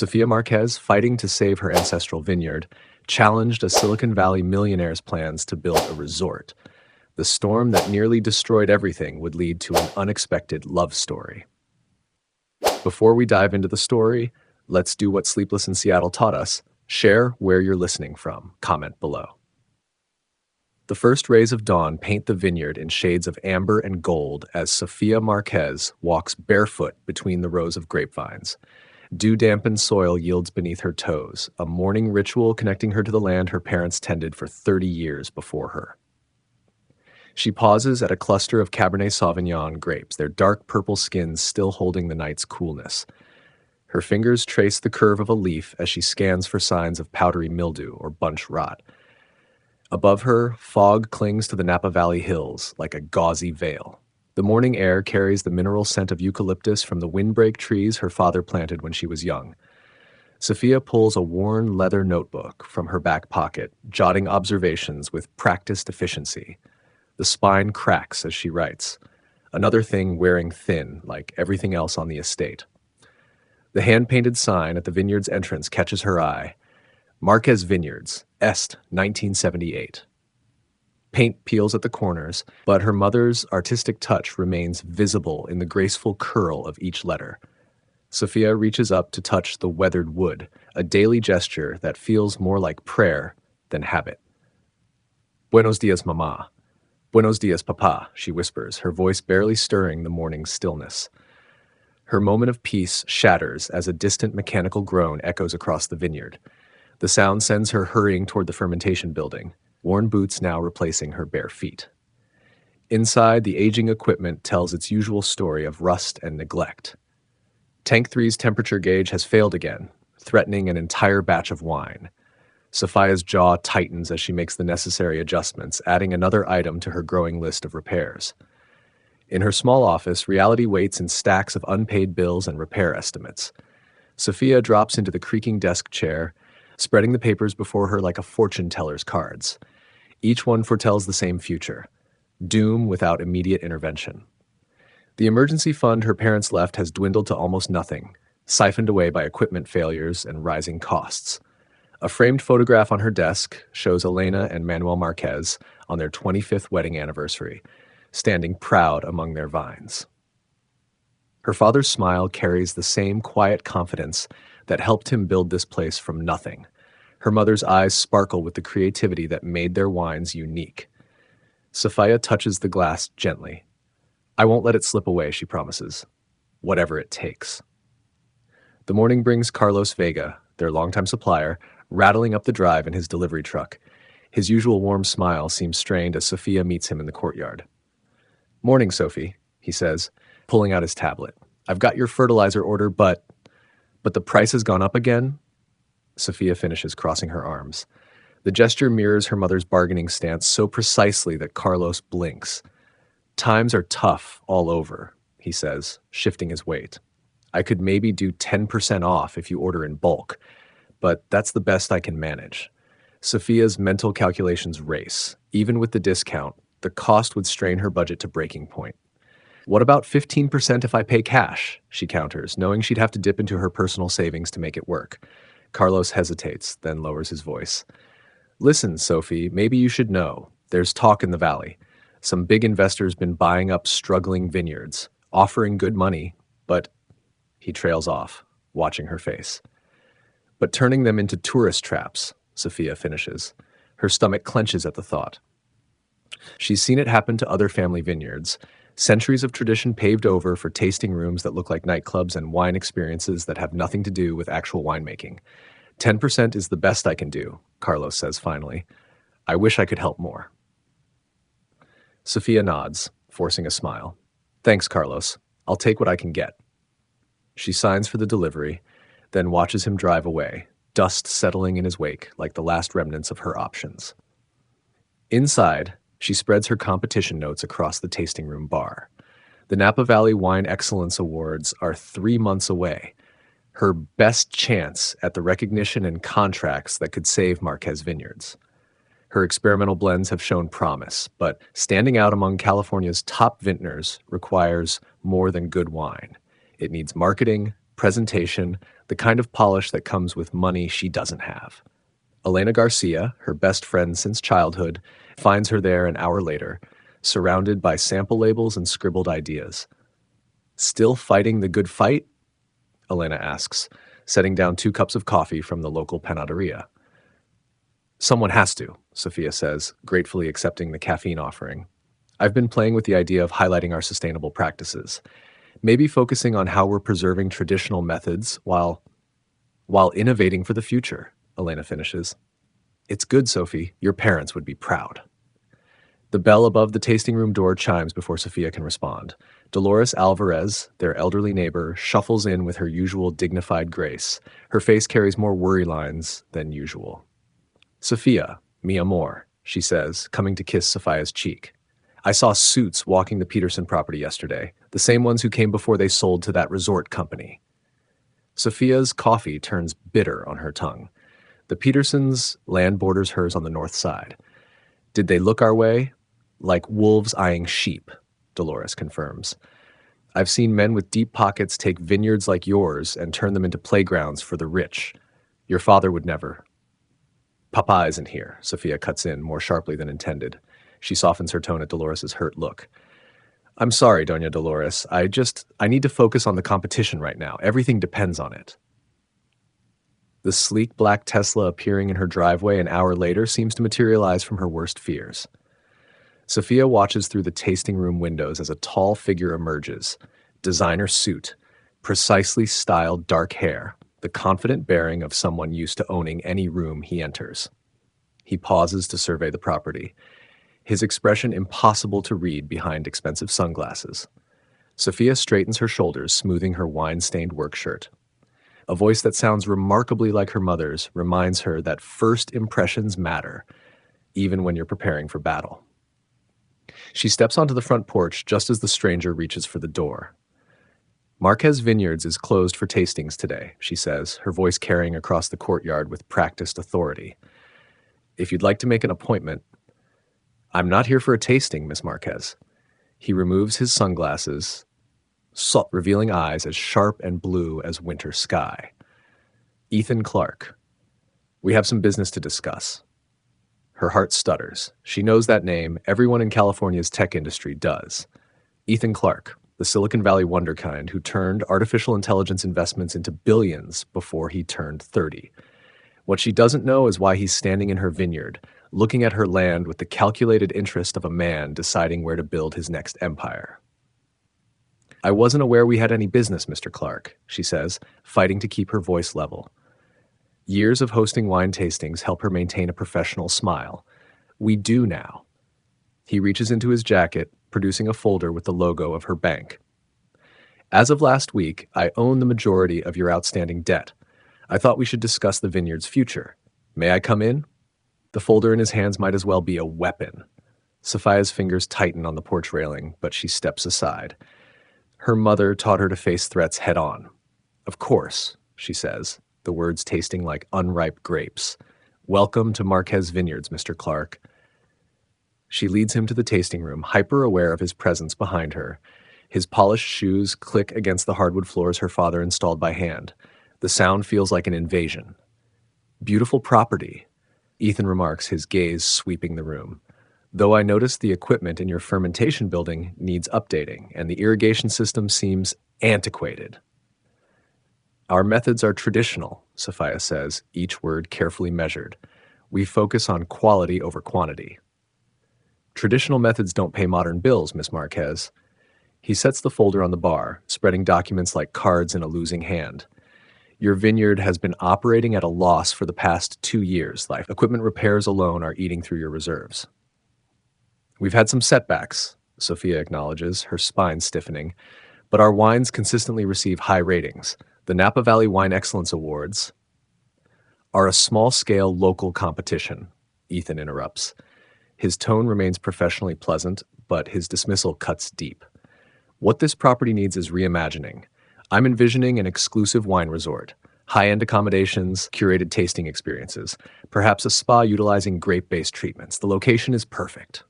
Sophia Marquez, fighting to save her ancestral vineyard, challenged a Silicon Valley millionaire's plans to build a resort. The storm that nearly destroyed everything would lead to an unexpected love story. Before we dive into the story, let's do what Sleepless in Seattle taught us. Share where you're listening from. Comment below. The first rays of dawn paint the vineyard in shades of amber and gold as Sophia Marquez walks barefoot between the rows of grapevines. Dew-dampened soil yields beneath her toes, a morning ritual connecting her to the land her parents tended for 30 years before her. She pauses at a cluster of Cabernet Sauvignon grapes, their dark purple skins still holding the night's coolness. Her fingers trace the curve of a leaf as she scans for signs of powdery mildew or bunch rot. Above her, fog clings to the Napa Valley hills like a gauzy veil. The morning air carries the mineral scent of eucalyptus from the windbreak trees her father planted when she was young. Sophia pulls a worn leather notebook from her back pocket, jotting observations with practiced efficiency. The spine cracks as she writes, another thing wearing thin like everything else on the estate. The hand-painted sign at the vineyard's entrance catches her eye. Marquez Vineyards, Est, 1978. Paint peels at the corners, but her mother's artistic touch remains visible in the graceful curl of each letter. Sophia reaches up to touch the weathered wood, a daily gesture that feels more like prayer than habit. Buenos dias, mamá. Buenos dias, papa, she whispers, her voice barely stirring the morning's stillness. Her moment of peace shatters as a distant mechanical groan echoes across the vineyard. The sound sends her hurrying toward the fermentation building, worn boots now replacing her bare feet. Inside, the aging equipment tells its usual story of rust and neglect. Tank 3's temperature gauge has failed again, threatening an entire batch of wine. Sophia's jaw tightens as she makes the necessary adjustments, adding another item to her growing list of repairs. In her small office, reality waits in stacks of unpaid bills and repair estimates. Sophia drops into the creaking desk chair, spreading the papers before her like a fortune teller's cards. Each one foretells the same future, doom without immediate intervention. The emergency fund her parents left has dwindled to almost nothing, siphoned away by equipment failures and rising costs. A framed photograph on her desk shows Elena and Manuel Marquez on their 25th wedding anniversary, standing proud among their vines. Her father's smile carries the same quiet confidence that helped him build this place from nothing. Her mother's eyes sparkle with the creativity that made their wines unique. Sophia touches the glass gently. I won't let it slip away, she promises. Whatever it takes. The morning brings Carlos Vega, their longtime supplier, rattling up the drive in his delivery truck. His usual warm smile seems strained as Sophia meets him in the courtyard. Morning, Sophie, he says, pulling out his tablet. I've got your fertilizer order, but the price has gone up again? Sophia finishes, crossing her arms. The gesture mirrors her mother's bargaining stance so precisely that Carlos blinks. Times are tough all over, he says, shifting his weight. I could maybe do 10% off if you order in bulk, but that's the best I can manage. Sophia's mental calculations race. Even with the discount, the cost would strain her budget to breaking point. What about 15% if I pay cash? She counters, knowing she'd have to dip into her personal savings to make it work. Carlos hesitates, then lowers his voice. Listen, Sophie, maybe you should know. There's talk in the valley. Some big investors been buying up struggling vineyards, offering good money, but... He trails off, watching her face. But turning them into tourist traps, Sophia finishes. Her stomach clenches at the thought. She's seen it happen to other family vineyards. Centuries of tradition paved over for tasting rooms that look like nightclubs and wine experiences that have nothing to do with actual winemaking. 10% is the best I can do, Carlos says finally. I wish I could help more. Sophia nods, forcing a smile. Thanks, Carlos. I'll take what I can get. She signs for the delivery, then watches him drive away, dust settling in his wake like the last remnants of her options. Inside, she spreads her competition notes across the tasting room bar. The Napa Valley Wine Excellence Awards are 3 months away, her best chance at the recognition and contracts that could save Marquez Vineyards. Her experimental blends have shown promise, but standing out among California's top vintners requires more than good wine. It needs marketing, presentation, the kind of polish that comes with money she doesn't have. Elena Garcia, her best friend since childhood, finds her there an hour later, surrounded by sample labels and scribbled ideas. "Still fighting the good fight?" Elena asks, setting down 2 cups of coffee from the local panaderia. "Someone has to," Sophia says, gratefully accepting the caffeine offering. "I've been playing with the idea of highlighting our sustainable practices. Maybe focusing on how we're preserving traditional methods while innovating for the future," Elena finishes. "It's good, Sophie. Your parents would be proud." The bell above the tasting room door chimes before Sophia can respond. Dolores Alvarez, their elderly neighbor, shuffles in with her usual dignified grace. Her face carries more worry lines than usual. "Sophia, mi amor," she says, coming to kiss Sophia's cheek. "I saw suits walking the Peterson property yesterday, the same ones who came before they sold to that resort company." Sophia's coffee turns bitter on her tongue. The Petersons' land borders hers on the north side. "Did they look our way?" "Like wolves eyeing sheep," Dolores confirms. "I've seen men with deep pockets take vineyards like yours and turn them into playgrounds for the rich. Your father would never." "Papa isn't here," Sophia cuts in, more sharply than intended. She softens her tone at Dolores's hurt look. "I'm sorry, Doña Dolores. I need to focus on the competition right now. Everything depends on it." The sleek black Tesla appearing in her driveway an hour later seems to materialize from her worst fears. Sophia watches through the tasting room windows as a tall figure emerges. Designer suit, precisely styled dark hair, the confident bearing of someone used to owning any room he enters. He pauses to survey the property, his expression impossible to read behind expensive sunglasses. Sophia straightens her shoulders, smoothing her wine-stained work shirt. A voice that sounds remarkably like her mother's reminds her that first impressions matter, even when you're preparing for battle. She steps onto the front porch just as the stranger reaches for the door. "Marquez Vineyards is closed for tastings today," she says, her voice carrying across the courtyard with practiced authority. "If you'd like to make an appointment—" "I'm not here for a tasting, Miss Marquez." He removes his sunglasses, revealing eyes as sharp and blue as winter sky. "Ethan Clark. We have some business to discuss." Her heart stutters. She knows that name. Everyone in California's tech industry does. Ethan Clark, the Silicon Valley wonderkind who turned artificial intelligence investments into billions before he turned 30. What she doesn't know is why he's standing in her vineyard, looking at her land with the calculated interest of a man deciding where to build his next empire. "I wasn't aware we had any business, Mr. Clark," she says, fighting to keep her voice level. Years of hosting wine tastings help her maintain a professional smile. "We do now." He reaches into his jacket, producing a folder with the logo of her bank. "As of last week, I own the majority of your outstanding debt. I thought we should discuss the vineyard's future. May I come in?" The folder in his hands might as well be a weapon. Sophia's fingers tighten on the porch railing, but she steps aside. Her mother taught her to face threats head on. "Of course," she says, the words tasting like unripe grapes. "Welcome to Marquez Vineyards, Mr. Clark." She leads him to the tasting room, hyper-aware of his presence behind her. His polished shoes click against the hardwood floors her father installed by hand. The sound feels like an invasion. "Beautiful property," Ethan remarks, his gaze sweeping the room. "Though I noticed the equipment in your fermentation building needs updating, and the irrigation system seems antiquated." "Our methods are traditional," Sophia says, each word carefully measured. "We focus on quality over quantity." "Traditional methods don't pay modern bills, Miss Marquez." He sets the folder on the bar, spreading documents like cards in a losing hand. "Your vineyard has been operating at a loss for the past 2 years. Life equipment repairs alone are eating through your reserves." "We've had some setbacks," Sophia acknowledges, her spine stiffening, "but our wines consistently receive high ratings. The Napa Valley Wine Excellence Awards are a small-scale local competition," Ethan interrupts. His tone remains professionally pleasant, but his dismissal cuts deep. "What this property needs is reimagining. I'm envisioning an exclusive wine resort, high-end accommodations, curated tasting experiences, perhaps a spa utilizing grape-based treatments. The location is perfect."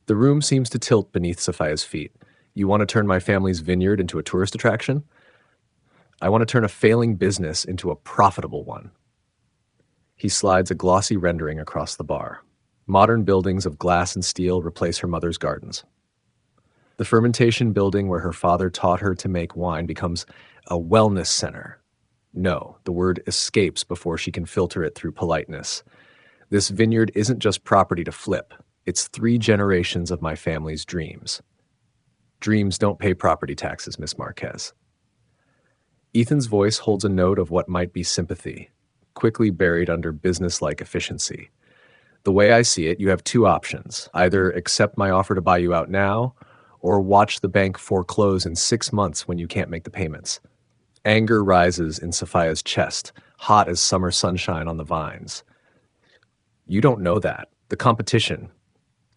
The room seems to tilt beneath Sophia's feet. "You want to turn my family's vineyard into a tourist attraction?" I want to turn a failing business into a profitable one. He slides a glossy rendering across the bar. Modern buildings of glass and steel replace her mother's gardens. The fermentation building where her father taught her to make wine becomes a wellness center. No, the word escapes before she can filter it through politeness. This vineyard isn't just property to flip. It's 3 generations of my family's dreams. Dreams don't pay property taxes, Miss Marquez. Ethan's voice holds a note of what might be sympathy, quickly buried under business-like efficiency. The way I see it, you have 2 options. Either accept my offer to buy you out now, or watch the bank foreclose in 6 months when you can't make the payments. Anger rises in Sophia's chest, hot as summer sunshine on the vines. You don't know that. The competition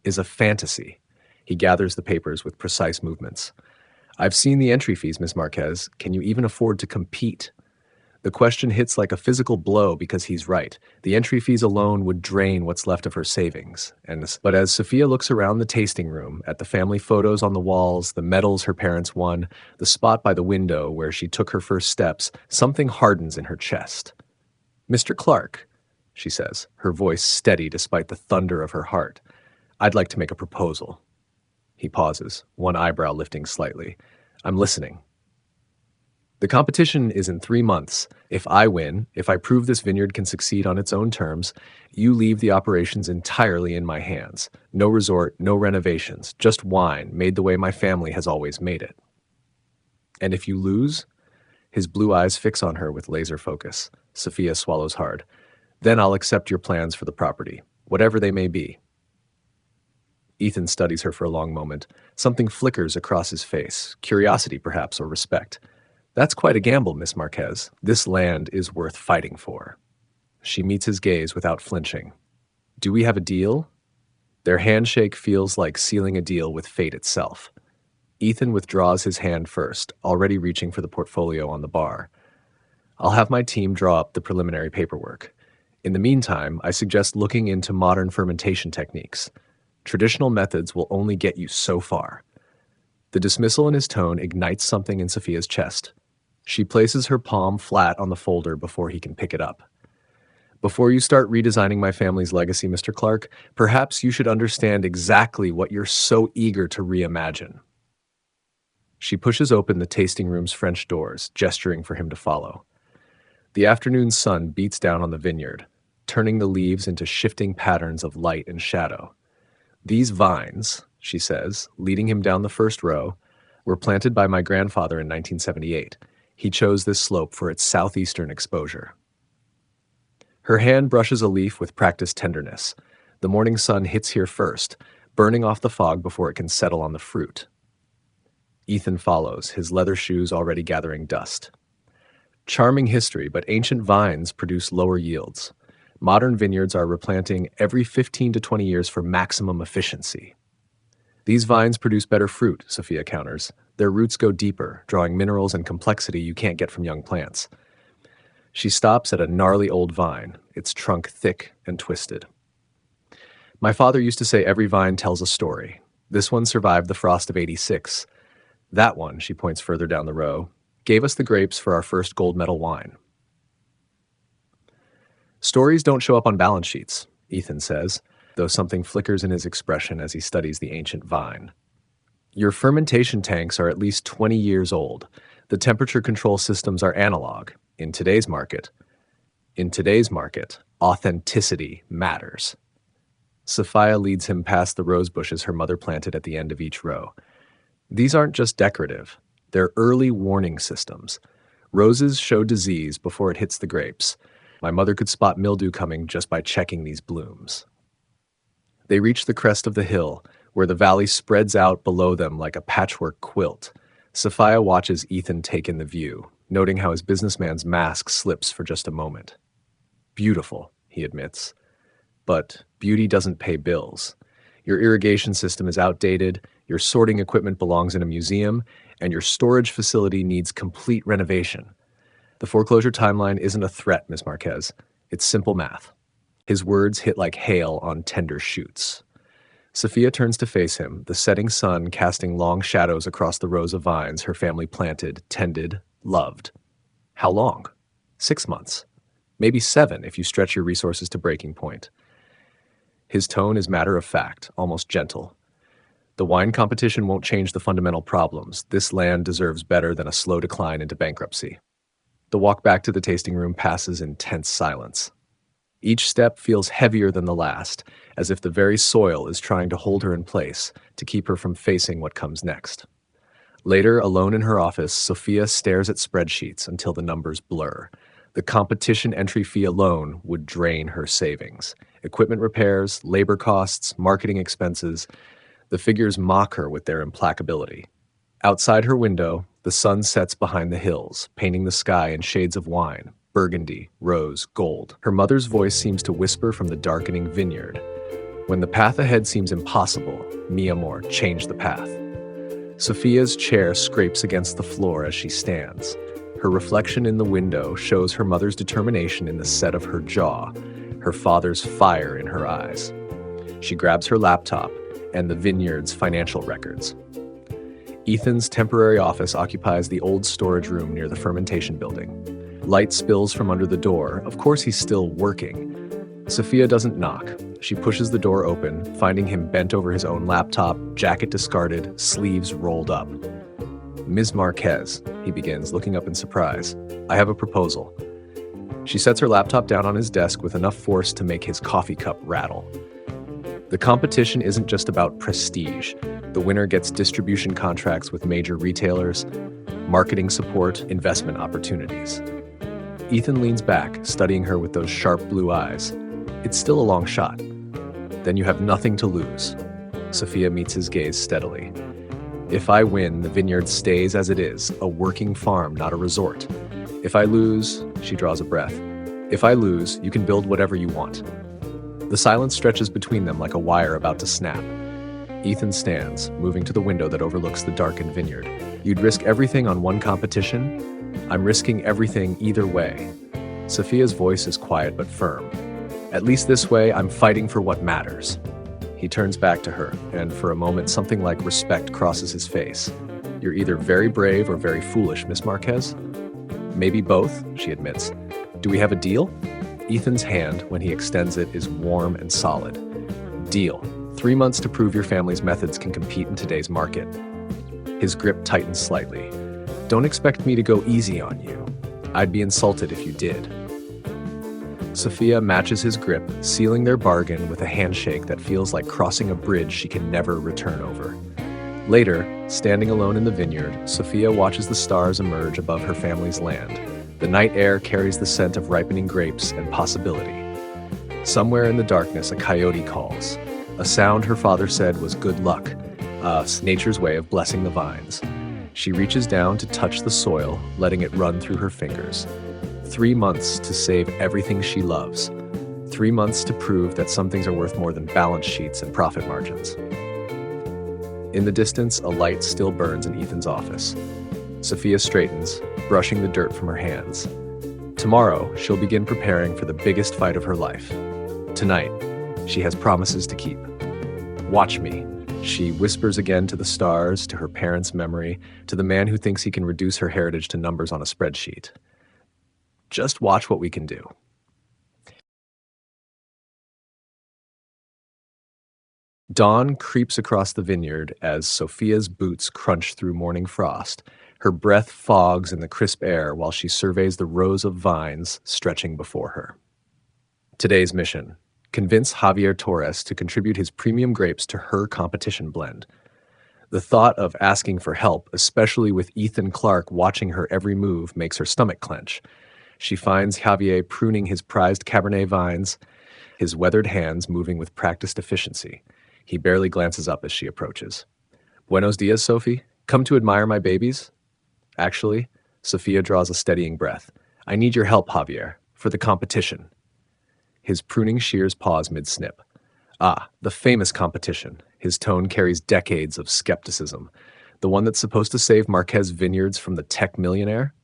is a fantasy. He gathers the papers with precise movements. I've seen the entry fees, Miss Marquez. Can you even afford to compete? The question hits like a physical blow because he's right. The entry fees alone would drain what's left of her savings. But as Sophia looks around the tasting room, at the family photos on the walls, the medals her parents won, the spot by the window where she took her first steps, something hardens in her chest. Mr. Clark, she says, her voice steady despite the thunder of her heart. I'd like to make a proposal. He pauses, one eyebrow lifting slightly. I'm listening. The competition is in 3 months. If I win, if I prove this vineyard can succeed on its own terms, you leave the operations entirely in my hands. No resort, no renovations, just wine made the way my family has always made it. And if you lose? His blue eyes fix on her with laser focus. Sophia swallows hard. Then I'll accept your plans for the property, whatever they may be. Ethan studies her for a long moment. Something flickers across his face, curiosity perhaps, or respect. That's quite a gamble, Miss Marquez. This land is worth fighting for. She meets his gaze without flinching. Do we have a deal? Their handshake feels like sealing a deal with fate itself. Ethan withdraws his hand first, already reaching for the portfolio on the bar. I'll have my team draw up the preliminary paperwork. In the meantime, I suggest looking into modern fermentation techniques. Traditional methods will only get you so far. The dismissal in his tone ignites something in Sophia's chest. She places her palm flat on the folder before he can pick it up. Before you start redesigning my family's legacy, Mr. Clark, perhaps you should understand exactly what you're so eager to reimagine. She pushes open the tasting room's French doors, gesturing for him to follow. The afternoon sun beats down on the vineyard, turning the leaves into shifting patterns of light and shadow. These vines, she says, leading him down the first row, were planted by my grandfather in 1978. He chose this slope for its southeastern exposure. Her hand brushes a leaf with practiced tenderness. The morning sun hits here first, burning off the fog before it can settle on the fruit. Ethan follows, his leather shoes already gathering dust. Charming history, but ancient vines produce lower yields. Modern vineyards are replanting every 15 to 20 years for maximum efficiency. These vines produce better fruit, Sophia counters. Their roots go deeper, drawing minerals and complexity you can't get from young plants. She stops at a gnarly old vine, its trunk thick and twisted. My father used to say every vine tells a story. This one survived the frost of '86. That one, she points further down the row, gave us the grapes for our first gold medal wine. Stories don't show up on balance sheets, Ethan says, though something flickers in his expression as he studies the ancient vine. Your fermentation tanks are at least 20 years old. The temperature control systems are analog. In today's market, authenticity matters. Sophia leads him past the rose bushes her mother planted at the end of each row. These aren't just decorative. They're early warning systems. Roses show disease before it hits the grapes. My mother could spot mildew coming just by checking these blooms. They reach the crest of the hill, where the valley spreads out below them like a patchwork quilt. Sophia watches Ethan take in the view, noting how his businessman's mask slips for just a moment. Beautiful, he admits. But beauty doesn't pay bills. Your irrigation system is outdated, your sorting equipment belongs in a museum, and your storage facility needs complete renovation. The foreclosure timeline isn't a threat, Miss Marquez. It's simple math. His words hit like hail on tender shoots. Sophia turns to face him, the setting sun casting long shadows across the rows of vines her family planted, tended, loved. How long? 6 months. Maybe 7 if you stretch your resources to breaking point. His tone is matter of fact, almost gentle. The wine competition won't change the fundamental problems. This land deserves better than a slow decline into bankruptcy. The walk back to the tasting room passes in tense silence. Each step feels heavier than the last, as if the very soil is trying to hold her in place to keep her from facing what comes next. Later, alone in her office, Sophia stares at spreadsheets until the numbers blur. The competition entry fee alone would drain her savings. Equipment repairs, labor costs, marketing expenses. The figures mock her with their implacability. Outside her window, the sun sets behind the hills, painting the sky in shades of wine, burgundy, rose, gold. Her mother's voice seems to whisper from the darkening vineyard. When the path ahead seems impossible, mi amor, change the path. Sophia's chair scrapes against the floor as she stands. Her reflection in the window shows her mother's determination in the set of her jaw, her father's fire in her eyes. She grabs her laptop and the vineyard's financial records. Ethan's temporary office occupies the old storage room near the fermentation building. Light spills from under the door. Of course, he's still working. Sophia doesn't knock. She pushes the door open, finding him bent over his own laptop, jacket discarded, sleeves rolled up. Ms. Marquez, he begins, looking up in surprise. I have a proposal. She sets her laptop down on his desk with enough force to make his coffee cup rattle. The competition isn't just about prestige. The winner gets distribution contracts with major retailers, marketing support, investment opportunities. Ethan leans back, studying her with those sharp blue eyes. It's still a long shot. Then you have nothing to lose. Sophia meets his gaze steadily. If I win, the vineyard stays as it is, a working farm, not a resort. If I lose, she draws a breath. If I lose, you can build whatever you want. The silence stretches between them like a wire about to snap. Ethan stands, moving to the window that overlooks the darkened vineyard. You'd risk everything on one competition? I'm risking everything either way. Sophia's voice is quiet but firm. At least this way, I'm fighting for what matters. He turns back to her, and for a moment something like respect crosses his face. You're either very brave or very foolish, Miss Marquez. Maybe both, she admits. Do we have a deal? Ethan's hand, when he extends it, is warm and solid. Deal. 3 months to prove your family's methods can compete in today's market. His grip tightens slightly. Don't expect me to go easy on you. I'd be insulted if you did. Sophia matches his grip, sealing their bargain with a handshake that feels like crossing a bridge she can never return over. Later, standing alone in the vineyard, Sophia watches the stars emerge above her family's land. The night air carries the scent of ripening grapes and possibility. Somewhere in the darkness, a coyote calls. A sound her father said was good luck, nature's way of blessing the vines. She reaches down to touch the soil, letting it run through her fingers. 3 months to save everything she loves. 3 months to prove that some things are worth more than balance sheets and profit margins. In the distance, a light still burns in Ethan's office. Sophia straightens, brushing the dirt from her hands. Tomorrow, she'll begin preparing for the biggest fight of her life. Tonight, she has promises to keep. Watch me, she whispers again to the stars, to her parents' memory, to the man who thinks he can reduce her heritage to numbers on a spreadsheet. Just watch what we can do. Dawn creeps across the vineyard as Sophia's boots crunch through morning frost. Her breath fogs in the crisp air while she surveys the rows of vines stretching before her. Today's mission: convince Javier Torres to contribute his premium grapes to her competition blend. The thought of asking for help, especially with Ethan Clark watching her every move, makes her stomach clench. She finds Javier pruning his prized Cabernet vines, his weathered hands moving with practiced efficiency. He barely glances up as she approaches. Buenos dias, Sophie. Come to admire my babies? Actually, Sophia draws a steadying breath. I need your help, Javier, for the competition. His pruning shears pause mid-snip. Ah, the famous competition. His tone carries decades of skepticism. The one that's supposed to save Marquez Vineyards from the tech millionaire?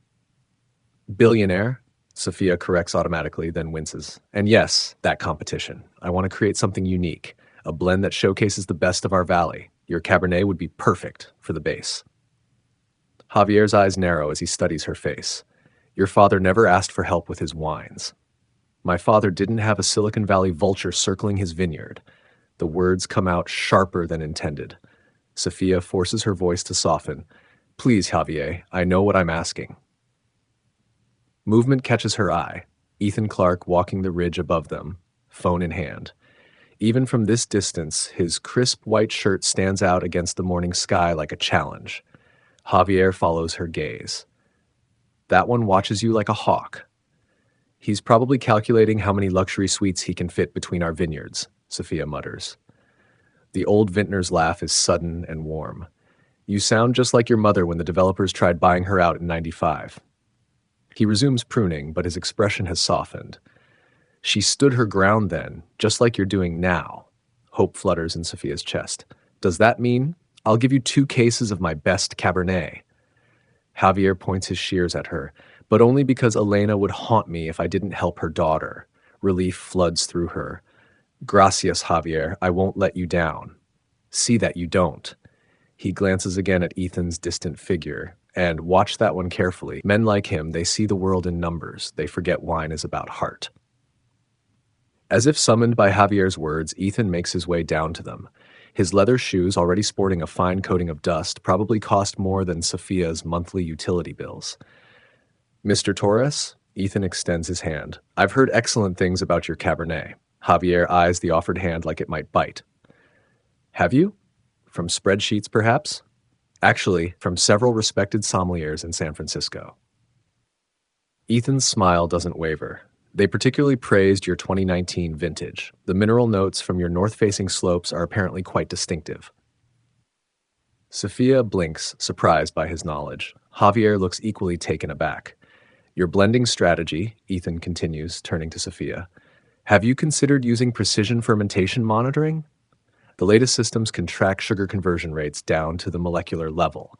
Billionaire, Sophia corrects automatically, then winces. And yes, that competition. I want to create something unique, a blend that showcases the best of our valley. Your Cabernet would be perfect for the base. Javier's eyes narrow as he studies her face. Your father never asked for help with his wines. My father didn't have a Silicon Valley vulture circling his vineyard. The words come out sharper than intended. Sophia forces her voice to soften. Please, Javier, I know what I'm asking. Movement catches her eye. Ethan Clark walking the ridge above them, phone in hand. Even from this distance, his crisp white shirt stands out against the morning sky like a challenge. Javier follows her gaze. That one watches you like a hawk. He's probably calculating how many luxury suites he can fit between our vineyards, Sophia mutters. The old vintner's laugh is sudden and warm. You sound just like your mother when the developers tried buying her out in '95. He resumes pruning, but his expression has softened. She stood her ground then, just like you're doing now. Hope flutters in Sophia's chest. Does that mean I'll give you 2 cases of my best Cabernet? Javier points his shears at her, but only because Elena would haunt me if I didn't help her daughter. Relief floods through her. Gracias, Javier, I won't let you down. See that you don't. He glances again at Ethan's distant figure, and watch that one carefully. Men like him, they see the world in numbers. They forget wine is about heart. As if summoned by Javier's words, Ethan makes his way down to them. His leather shoes, already sporting a fine coating of dust, probably cost more than Sophia's monthly utility bills. Mr. Torres? Ethan extends his hand. I've heard excellent things about your Cabernet. Javier eyes the offered hand like it might bite. Have you? From spreadsheets, perhaps? Actually, from several respected sommeliers in San Francisco. Ethan's smile doesn't waver. They particularly praised your 2019 vintage. The mineral notes from your north-facing slopes are apparently quite distinctive. Sophia blinks, surprised by his knowledge. Javier looks equally taken aback. Your blending strategy, Ethan continues, turning to Sophia. Have you considered using precision fermentation monitoring? The latest systems can track sugar conversion rates down to the molecular level.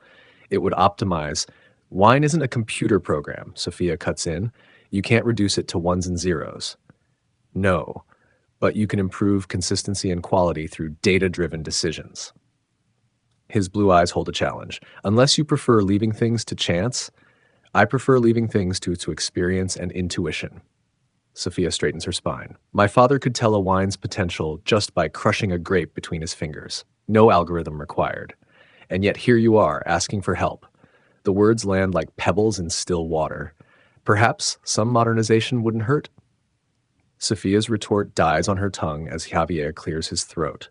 It would optimize. Wine isn't a computer program, Sophia cuts in. You can't reduce it to ones and zeros. No, but you can improve consistency and quality through data-driven decisions. His blue eyes hold a challenge. Unless you prefer leaving things to chance, I prefer leaving things to experience and intuition. Sophia straightens her spine. My father could tell a wine's potential just by crushing a grape between his fingers. No algorithm required. And yet here you are, asking for help. The words land like pebbles in still water. Perhaps some modernization wouldn't hurt? Sophia's retort dies on her tongue as Javier clears his throat.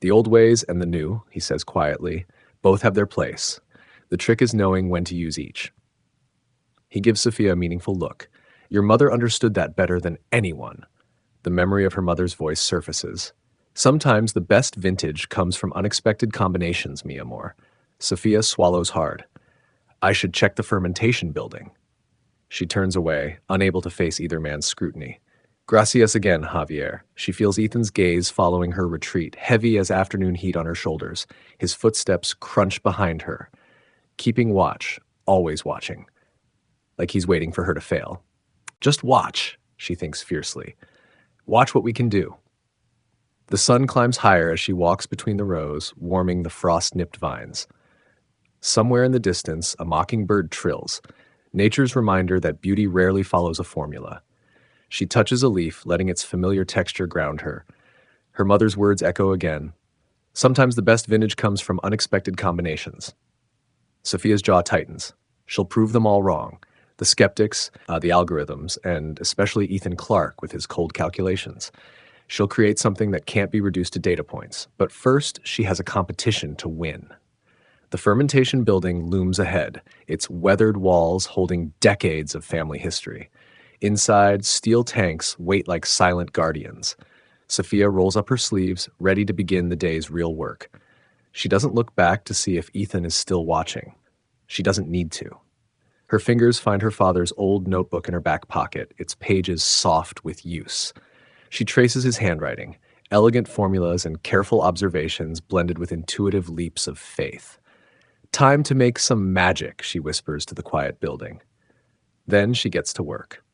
The old ways and the new, he says quietly, both have their place. The trick is knowing when to use each. He gives Sophia a meaningful look. Your mother understood that better than anyone. The memory of her mother's voice surfaces. Sometimes the best vintage comes from unexpected combinations, mi amor. Sophia swallows hard. I should check the fermentation building. She turns away, unable to face either man's scrutiny. Gracias again, Javier. She feels Ethan's gaze following her retreat, heavy as afternoon heat on her shoulders. His footsteps crunch behind her. Keeping watch, always watching. Like he's waiting for her to fail. Just watch, she thinks fiercely. Watch what we can do. The sun climbs higher as she walks between the rows, warming the frost-nipped vines. Somewhere in the distance, a mockingbird trills, nature's reminder that beauty rarely follows a formula. She touches a leaf, letting its familiar texture ground her. Her mother's words echo again. Sometimes the best vintage comes from unexpected combinations. Sophia's jaw tightens. She'll prove them all wrong. The skeptics, the algorithms, and especially Ethan Clark with his cold calculations. She'll create something that can't be reduced to data points. But first, she has a competition to win. The fermentation building looms ahead, its weathered walls holding decades of family history. Inside, steel tanks wait like silent guardians. Sophia rolls up her sleeves, ready to begin the day's real work. She doesn't look back to see if Ethan is still watching. She doesn't need to. Her fingers find her father's old notebook in her back pocket, its pages soft with use. She traces his handwriting, elegant formulas and careful observations blended with intuitive leaps of faith. Time to make some magic, she whispers to the quiet building. Then she gets to work.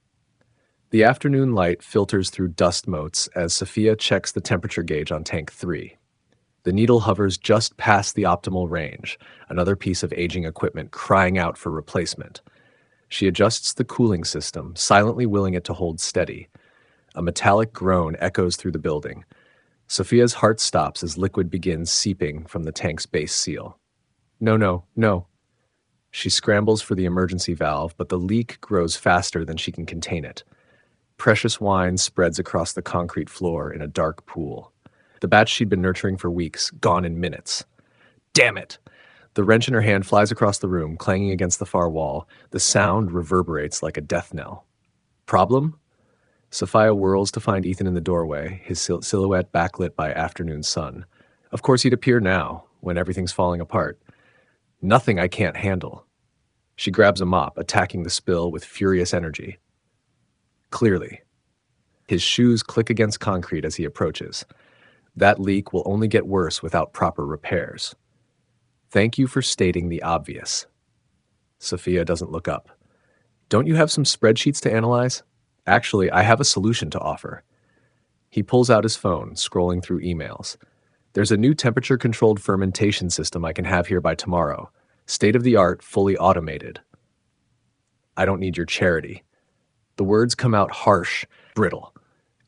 The afternoon light filters through dust motes as Sophia checks the temperature gauge on tank 3. The needle hovers just past the optimal range, another piece of aging equipment crying out for replacement. She adjusts the cooling system, silently willing it to hold steady. A metallic groan echoes through the building. Sophia's heart stops as liquid begins seeping from the tank's base seal. No, no, no. She scrambles for the emergency valve, but the leak grows faster than she can contain it. Precious wine spreads across the concrete floor in a dark pool. The batch she'd been nurturing for weeks, gone in minutes. Damn it! The wrench in her hand flies across the room, clanging against the far wall. The sound reverberates like a death knell. Problem? Sophia whirls to find Ethan in the doorway, his silhouette backlit by afternoon sun. Of course he'd appear now, when everything's falling apart. Nothing I can't handle. She grabs a mop, attacking the spill with furious energy. Clearly. His shoes click against concrete as he approaches. That leak will only get worse without proper repairs. Thank you for stating the obvious. Sophia doesn't look up. Don't you have some spreadsheets to analyze? Actually, I have a solution to offer. He pulls out his phone, scrolling through emails. There's a new temperature-controlled fermentation system I can have here by tomorrow. State-of-the-art, fully automated. I don't need your charity. The words come out harsh, brittle.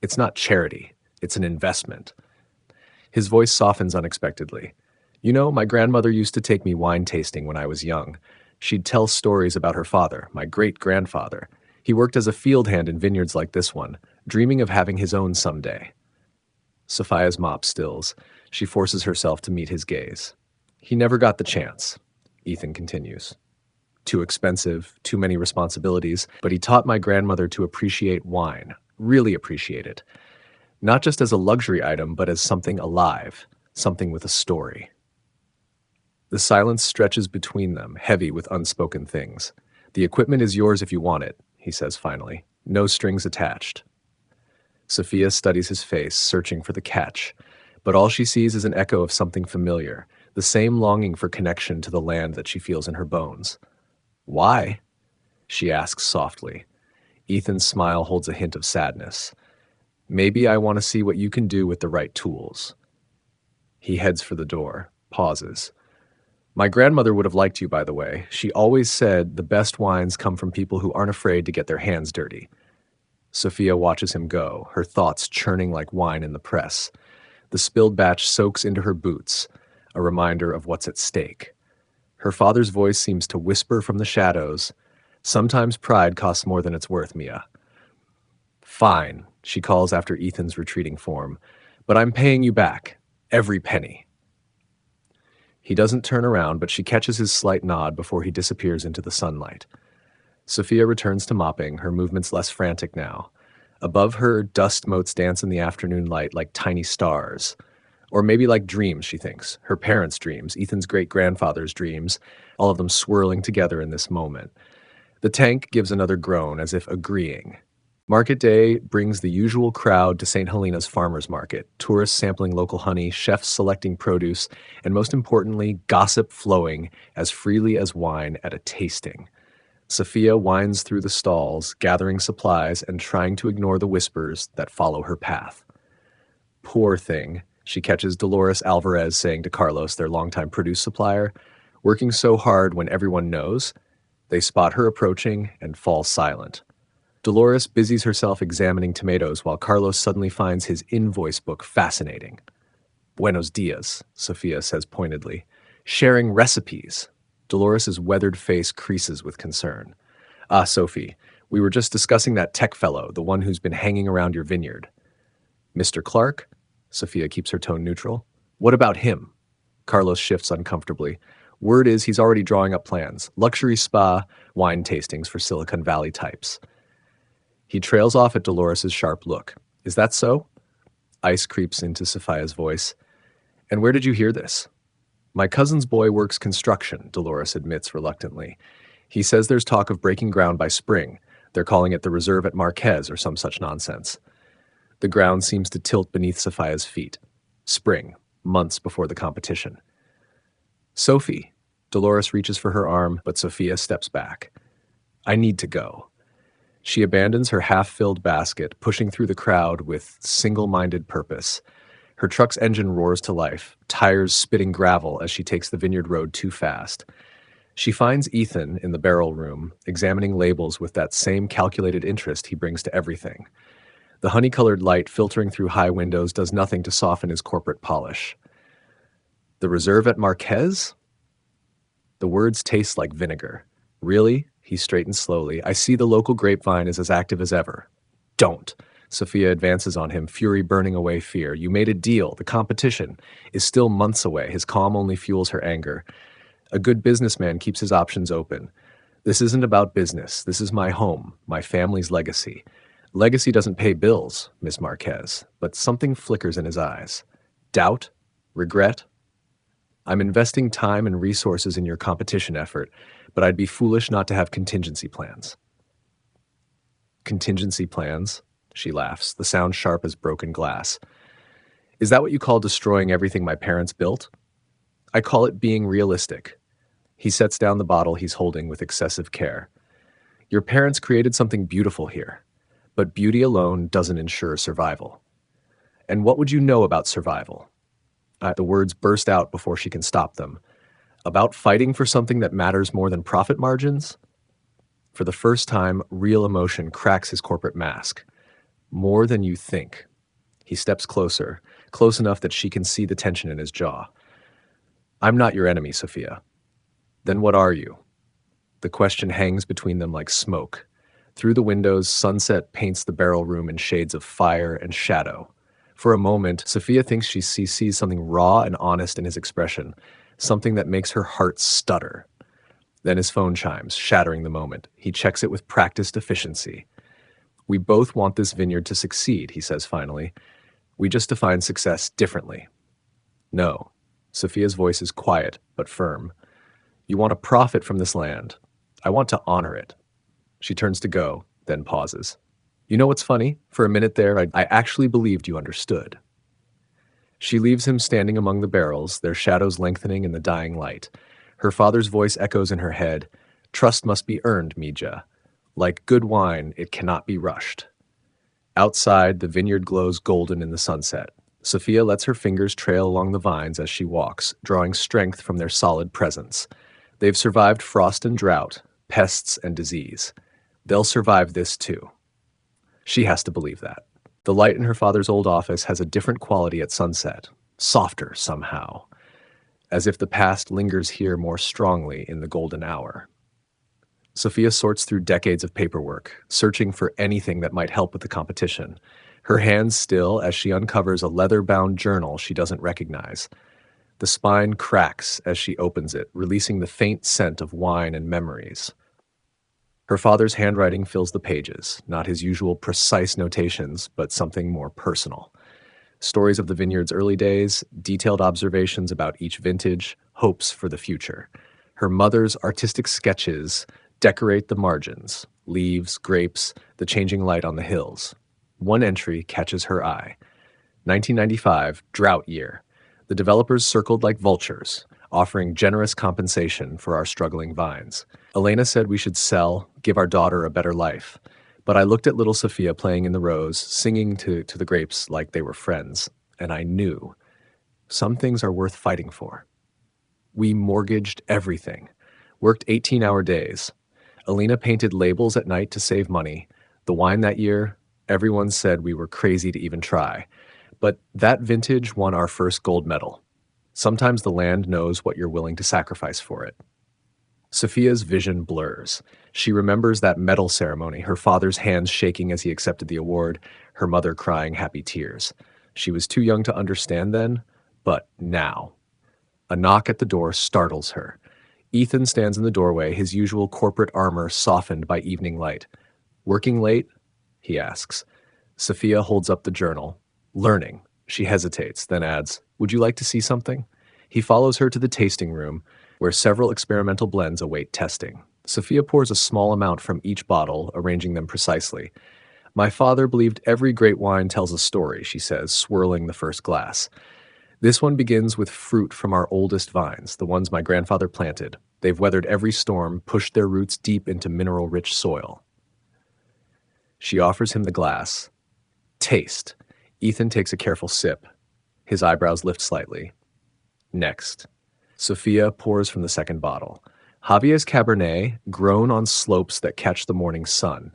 It's not charity. It's an investment. His voice softens unexpectedly. You know, my grandmother used to take me wine tasting when I was young. She'd tell stories about her father, my great-grandfather. He worked as a field hand in vineyards like this one, dreaming of having his own someday. Sophia's mop stills. She forces herself to meet his gaze. He never got the chance, Ethan continues. Too expensive, too many responsibilities, but he taught my grandmother to appreciate wine, really appreciate it. Not just as a luxury item, but as something alive, something with a story. The silence stretches between them, heavy with unspoken things. The equipment is yours if you want it, he says finally. No strings attached. Sophia studies his face, searching for the catch. But all she sees is an echo of something familiar, the same longing for connection to the land that she feels in her bones. Why? She asks softly. Ethan's smile holds a hint of sadness. Maybe I want to see what you can do with the right tools. He heads for the door, pauses. My grandmother would have liked you, by the way. She always said the best wines come from people who aren't afraid to get their hands dirty. Sophia watches him go, her thoughts churning like wine in the press. The spilled batch soaks into her boots, a reminder of what's at stake. Her father's voice seems to whisper from the shadows. Sometimes pride costs more than it's worth, Mia. Fine, she calls after Ethan's retreating form, but I'm paying you back, every penny. He doesn't turn around, but she catches his slight nod before he disappears into the sunlight. Sophia returns to mopping, her movements less frantic now. Above her, dust motes dance in the afternoon light like tiny stars. Or maybe like dreams, she thinks. Her parents' dreams, Ethan's great-grandfather's dreams, all of them swirling together in this moment. The tank gives another groan, as if agreeing. Market day brings the usual crowd to St. Helena's farmers market, tourists sampling local honey, chefs selecting produce, and most importantly, gossip flowing as freely as wine at a tasting. Sophia winds through the stalls, gathering supplies and trying to ignore the whispers that follow her path. Poor thing, she catches Dolores Alvarez saying to Carlos, their longtime produce supplier, working so hard when everyone knows. They spot her approaching and fall silent. Dolores busies herself examining tomatoes while Carlos suddenly finds his invoice book fascinating. Buenos dias, Sophia says pointedly. Sharing recipes. Dolores' weathered face creases with concern. Ah, Sophie, we were just discussing that tech fellow, the one who's been hanging around your vineyard. Mr. Clark? Sophia keeps her tone neutral. What about him? Carlos shifts uncomfortably. Word is he's already drawing up plans. Luxury spa, wine tastings for Silicon Valley types. He trails off at Dolores' sharp look. Is that so? Ice creeps into Sophia's voice. And where did you hear this? My cousin's boy works construction, Dolores admits reluctantly. He says there's talk of breaking ground by spring. They're calling it the reserve at Marquez or some such nonsense. The ground seems to tilt beneath Sophia's feet. Spring, months before the competition. Sophie. Dolores reaches for her arm, but Sophia steps back. I need to go. She abandons her half-filled basket, pushing through the crowd with single-minded purpose. Her truck's engine roars to life, tires spitting gravel as she takes the vineyard road too fast. She finds Ethan in the barrel room, examining labels with that same calculated interest he brings to everything. The honey-colored light filtering through high windows does nothing to soften his corporate polish. The reserve at Marquez? The words taste like vinegar. Really? He straightens slowly. I see the local grapevine is as active as ever. Don't. Sophia advances on him, fury burning away fear. You made a deal. The competition is still months away. His calm only fuels her anger. A good businessman keeps his options open. This isn't about business. This is my home, my family's legacy. Legacy doesn't pay bills, Miss Marquez, but something flickers in his eyes. Doubt? Regret? I'm investing time and resources in your competition effort, but I'd be foolish not to have contingency plans. Contingency plans? She laughs, the sound sharp as broken glass. Is that what you call destroying everything my parents built? I call it being realistic. He sets down the bottle he's holding with excessive care. Your parents created something beautiful here, but beauty alone doesn't ensure survival. And what would you know about survival? The words burst out before she can stop them. About fighting for something that matters more than profit margins? For the first time, real emotion cracks his corporate mask. More than you think. He steps closer, close enough that she can see the tension in his jaw. I'm not your enemy, Sophia. Then what are you? The question hangs between them like smoke. Through the windows, sunset paints the barrel room in shades of fire and shadow. For a moment, Sophia thinks she sees something raw and honest in his expression, something that makes her heart stutter. Then his phone chimes, shattering the moment. He checks it with practiced efficiency. We both want this vineyard to succeed, he says finally. We just define success differently. No. Sophia's voice is quiet but firm. You want to profit from this land. I want to honor it. She turns to go, then pauses. You know what's funny? For a minute there, I actually believed you understood. She leaves him standing among the barrels, their shadows lengthening in the dying light. Her father's voice echoes in her head. Trust must be earned, Mija. Like good wine, it cannot be rushed. Outside, the vineyard glows golden in the sunset. Sophia lets her fingers trail along the vines as she walks, drawing strength from their solid presence. They've survived frost and drought, pests and disease. They'll survive this too. She has to believe that. The light in her father's old office has a different quality at sunset, softer somehow, as if the past lingers here more strongly in the golden hour. Sophia sorts through decades of paperwork, searching for anything that might help with the competition. Her hands still as she uncovers a leather-bound journal she doesn't recognize. The spine cracks as she opens it, releasing the faint scent of wine and memories. Her father's handwriting fills the pages, not his usual precise notations, but something more personal. Stories of the vineyard's early days, detailed observations about each vintage, hopes for the future. Her mother's artistic sketches decorate the margins, leaves, grapes, the changing light on the hills. One entry catches her eye. 1995, drought year. The developers circled like vultures, offering generous compensation for our struggling vines. Elena said we should sell, give our daughter a better life. But I looked at little Sophia playing in the rows, singing to the grapes like they were friends, and I knew some things are worth fighting for. We mortgaged everything, worked 18-hour days. Elena painted labels at night to save money. The wine that year, everyone said we were crazy to even try. But that vintage won our first gold medal. Sometimes the land knows what you're willing to sacrifice for it. Sophia's vision blurs. She remembers that medal ceremony, her father's hands shaking as he accepted the award, her mother crying happy tears. She was too young to understand then, but now. A knock at the door startles her. Ethan stands in the doorway, his usual corporate armor softened by evening light. Working late? He asks. Sophia holds up the journal. Learning. She hesitates, then adds, Would you like to see something? He follows her to the tasting room, where several experimental blends await testing. Sophia pours a small amount from each bottle, arranging them precisely. My father believed every great wine tells a story, she says, swirling the first glass. This one begins with fruit from our oldest vines, the ones my grandfather planted. They've weathered every storm, pushed their roots deep into mineral-rich soil. She offers him the glass. Taste. Ethan takes a careful sip. His eyebrows lift slightly. Next. Sophia pours from the second bottle. Javier's Cabernet, grown on slopes that catch the morning sun.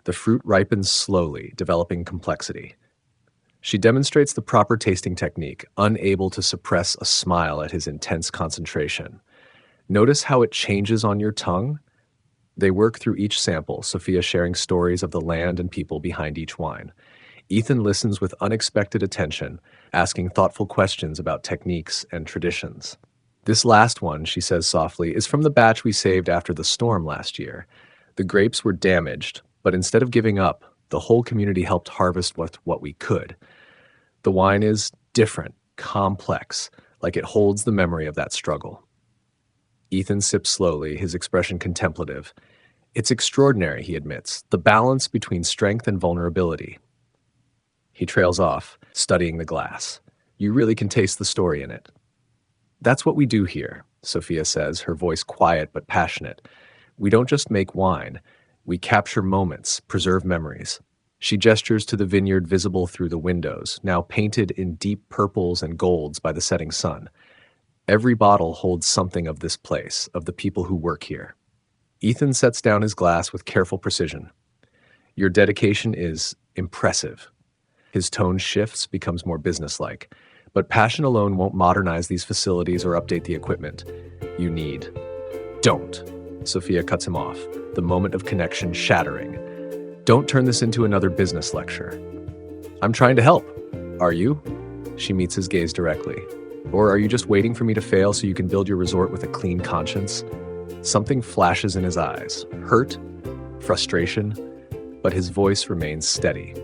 The fruit ripens slowly, developing complexity. She demonstrates the proper tasting technique, unable to suppress a smile at his intense concentration. Notice how it changes on your tongue? They work through each sample, Sophia sharing stories of the land and people behind each wine. Ethan listens with unexpected attention, asking thoughtful questions about techniques and traditions. This last one, she says softly, is from the batch we saved after the storm last year. The grapes were damaged, but instead of giving up, the whole community helped harvest what we could. The wine is different, complex, like it holds the memory of that struggle. Ethan sips slowly, his expression contemplative. It's extraordinary, he admits, the balance between strength and vulnerability. He trails off, studying the glass. You really can taste the story in it. That's what we do here, Sophia says, her voice quiet but passionate. We don't just make wine. We capture moments, preserve memories. She gestures to the vineyard visible through the windows, now painted in deep purples and golds by the setting sun. Every bottle holds something of this place, of the people who work here. Ethan sets down his glass with careful precision. Your dedication is impressive. His tone shifts, becomes more businesslike. But passion alone won't modernize these facilities or update the equipment. You need. Don't. Sophia cuts him off, the moment of connection shattering. Don't turn this into another business lecture. I'm trying to help. Are you? She meets his gaze directly. Or are you just waiting for me to fail so you can build your resort with a clean conscience? Something flashes in his eyes. Hurt, frustration, but his voice remains steady.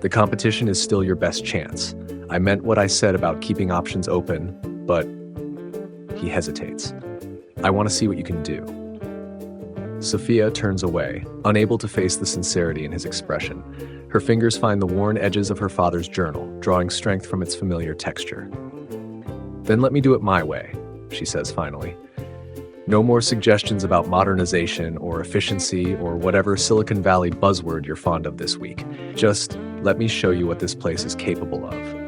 The competition is still your best chance. I meant what I said about keeping options open, but he hesitates. I want to see what you can do. Sophia turns away, unable to face the sincerity in his expression. Her fingers find the worn edges of her father's journal, drawing strength from its familiar texture. Then let me do it my way, she says finally. No more suggestions about modernization or efficiency or whatever Silicon Valley buzzword you're fond of this week. Just let me show you what this place is capable of.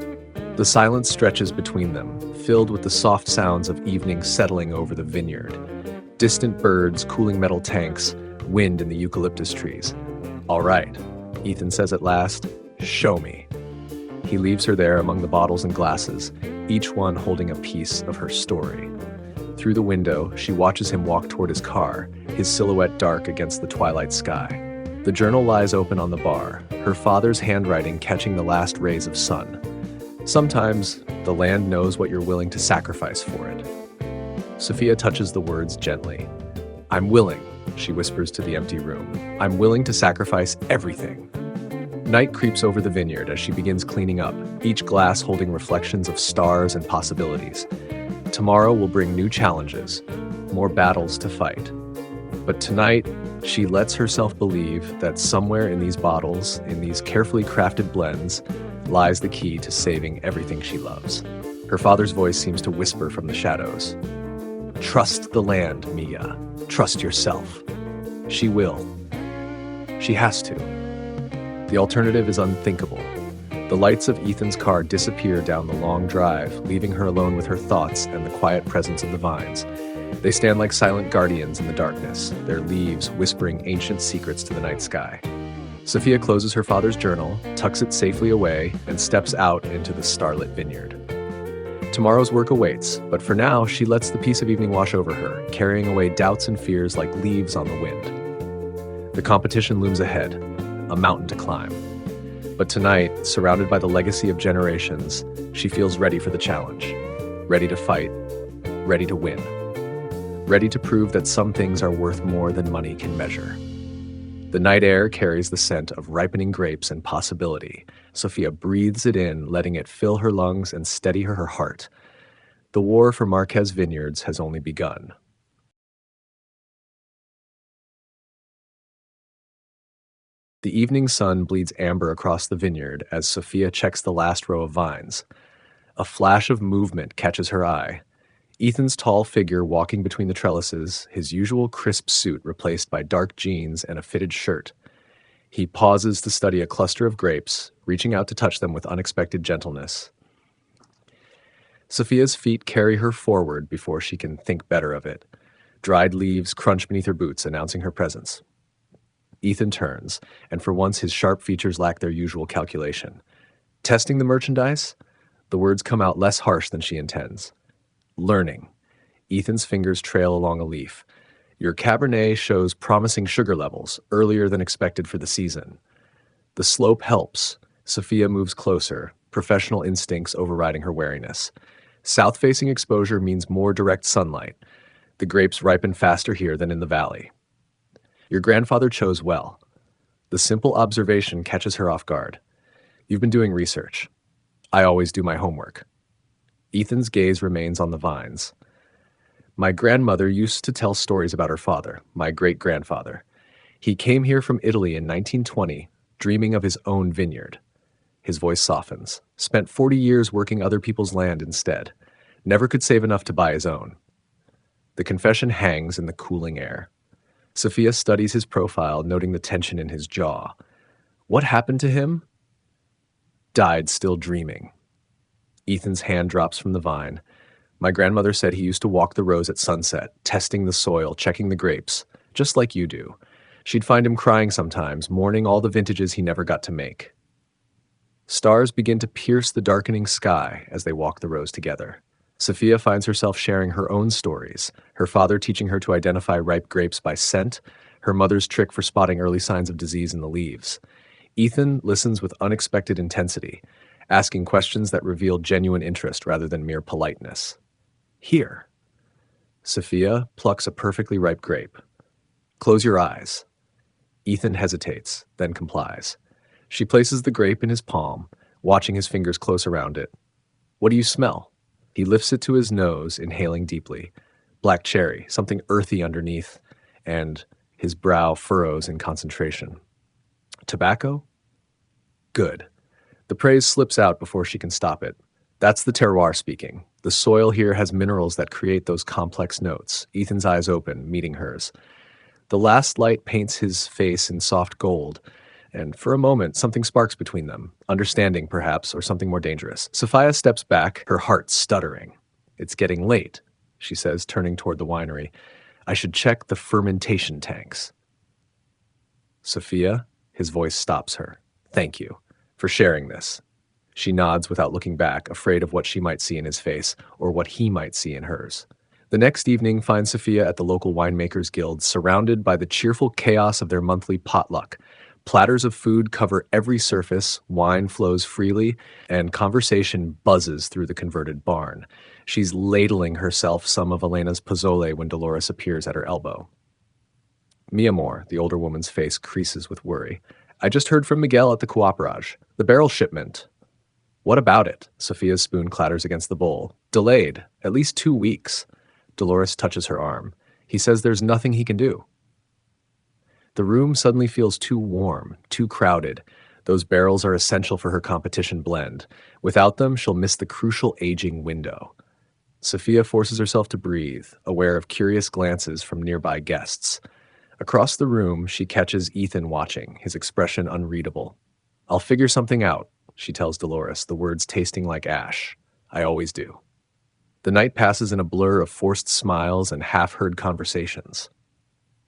The silence stretches between them, filled with the soft sounds of evening settling over the vineyard. Distant birds, cooling metal tanks, wind in the eucalyptus trees. All right, Ethan says at last, show me. He leaves her there among the bottles and glasses, each one holding a piece of her story. Through the window, she watches him walk toward his car, his silhouette dark against the twilight sky. The journal lies open on the bar, her father's handwriting catching the last rays of sun. Sometimes, the land knows what you're willing to sacrifice for it. Sophia touches the words gently. I'm willing, she whispers to the empty room. I'm willing to sacrifice everything. Night creeps over the vineyard as she begins cleaning up, each glass holding reflections of stars and possibilities. Tomorrow will bring new challenges, more battles to fight. But tonight, she lets herself believe that somewhere in these bottles, in these carefully crafted blends, lies the key to saving everything she loves. Her father's voice seems to whisper from the shadows. Trust the land, Mia. Trust yourself. She will. She has to. The alternative is unthinkable. The lights of Ethan's car disappear down the long drive, leaving her alone with her thoughts and the quiet presence of the vines. They stand like silent guardians in the darkness, their leaves whispering ancient secrets to the night sky. Sophia closes her father's journal, tucks it safely away, and steps out into the starlit vineyard. Tomorrow's work awaits, but for now, she lets the peace of evening wash over her, carrying away doubts and fears like leaves on the wind. The competition looms ahead, a mountain to climb. But tonight, surrounded by the legacy of generations, she feels ready for the challenge, ready to fight, ready to win, ready to prove that some things are worth more than money can measure. The night air carries the scent of ripening grapes and possibility. Sophia breathes it in, letting it fill her lungs and steady her heart. The war for Marquez Vineyards has only begun. The evening sun bleeds amber across the vineyard as Sophia checks the last row of vines. A flash of movement catches her eye. Ethan's tall figure walking between the trellises, his usual crisp suit replaced by dark jeans and a fitted shirt. He pauses to study a cluster of grapes, reaching out to touch them with unexpected gentleness. Sophia's feet carry her forward before she can think better of it. Dried leaves crunch beneath her boots, announcing her presence. Ethan turns, and for once his sharp features lack their usual calculation. Testing the merchandise? The words come out less harsh than she intends. Learning. Ethan's fingers trail along a leaf. Your Cabernet shows promising sugar levels, earlier than expected for the season. The slope helps. Sophia moves closer, professional instincts overriding her wariness. South-facing exposure means more direct sunlight. The grapes ripen faster here than in the valley. Your grandfather chose well. The simple observation catches her off guard. You've been doing research. I always do my homework. Ethan's gaze remains on the vines. My grandmother used to tell stories about her father, my great-grandfather. He came here from Italy in 1920, dreaming of his own vineyard. His voice softens. Spent 40 years working other people's land instead. Never could save enough to buy his own. The confession hangs in the cooling air. Sophia studies his profile, noting the tension in his jaw. What happened to him? Died still dreaming. Ethan's hand drops from the vine. My grandmother said he used to walk the rows at sunset, testing the soil, checking the grapes, just like you do. She'd find him crying sometimes, mourning all the vintages he never got to make. Stars begin to pierce the darkening sky as they walk the rows together. Sophia finds herself sharing her own stories, her father teaching her to identify ripe grapes by scent, her mother's trick for spotting early signs of disease in the leaves. Ethan listens with unexpected intensity, asking questions that reveal genuine interest rather than mere politeness. Here. Sophia plucks a perfectly ripe grape. Close your eyes. Ethan hesitates, then complies. She places the grape in his palm, watching his fingers close around it. What do you smell? He lifts it to his nose, inhaling deeply. Black cherry, something earthy underneath, and his brow furrows in concentration. Tobacco? Good. The praise slips out before she can stop it. That's the terroir speaking. The soil here has minerals that create those complex notes. Ethan's eyes open, meeting hers. The last light paints his face in soft gold, and for a moment, something sparks between them. Understanding, perhaps, or something more dangerous. Sophia steps back, her heart stuttering. It's getting late, she says, turning toward the winery. I should check the fermentation tanks. Sophia, his voice stops her. Thank you for sharing this. She nods without looking back, afraid of what she might see in his face, or what he might see in hers. The next evening finds Sophia at the local winemakers guild, surrounded by the cheerful chaos of their monthly potluck. Platters of food cover every surface, wine flows freely, and conversation buzzes through the converted barn. She's ladling herself some of Elena's pozole when Dolores appears at her elbow. Mi amor, the older woman's face creases with worry. I just heard from Miguel at the cooperage. The barrel shipment. What about it? Sophia's spoon clatters against the bowl. Delayed. At least 2 weeks. Dolores touches her arm. He says there's nothing he can do. The room suddenly feels too warm, too crowded. Those barrels are essential for her competition blend. Without them, she'll miss the crucial aging window. Sophia forces herself to breathe, aware of curious glances from nearby guests. Across the room, she catches Ethan watching, his expression unreadable. I'll figure something out, she tells Dolores, the words tasting like ash. I always do. The night passes in a blur of forced smiles and half-heard conversations.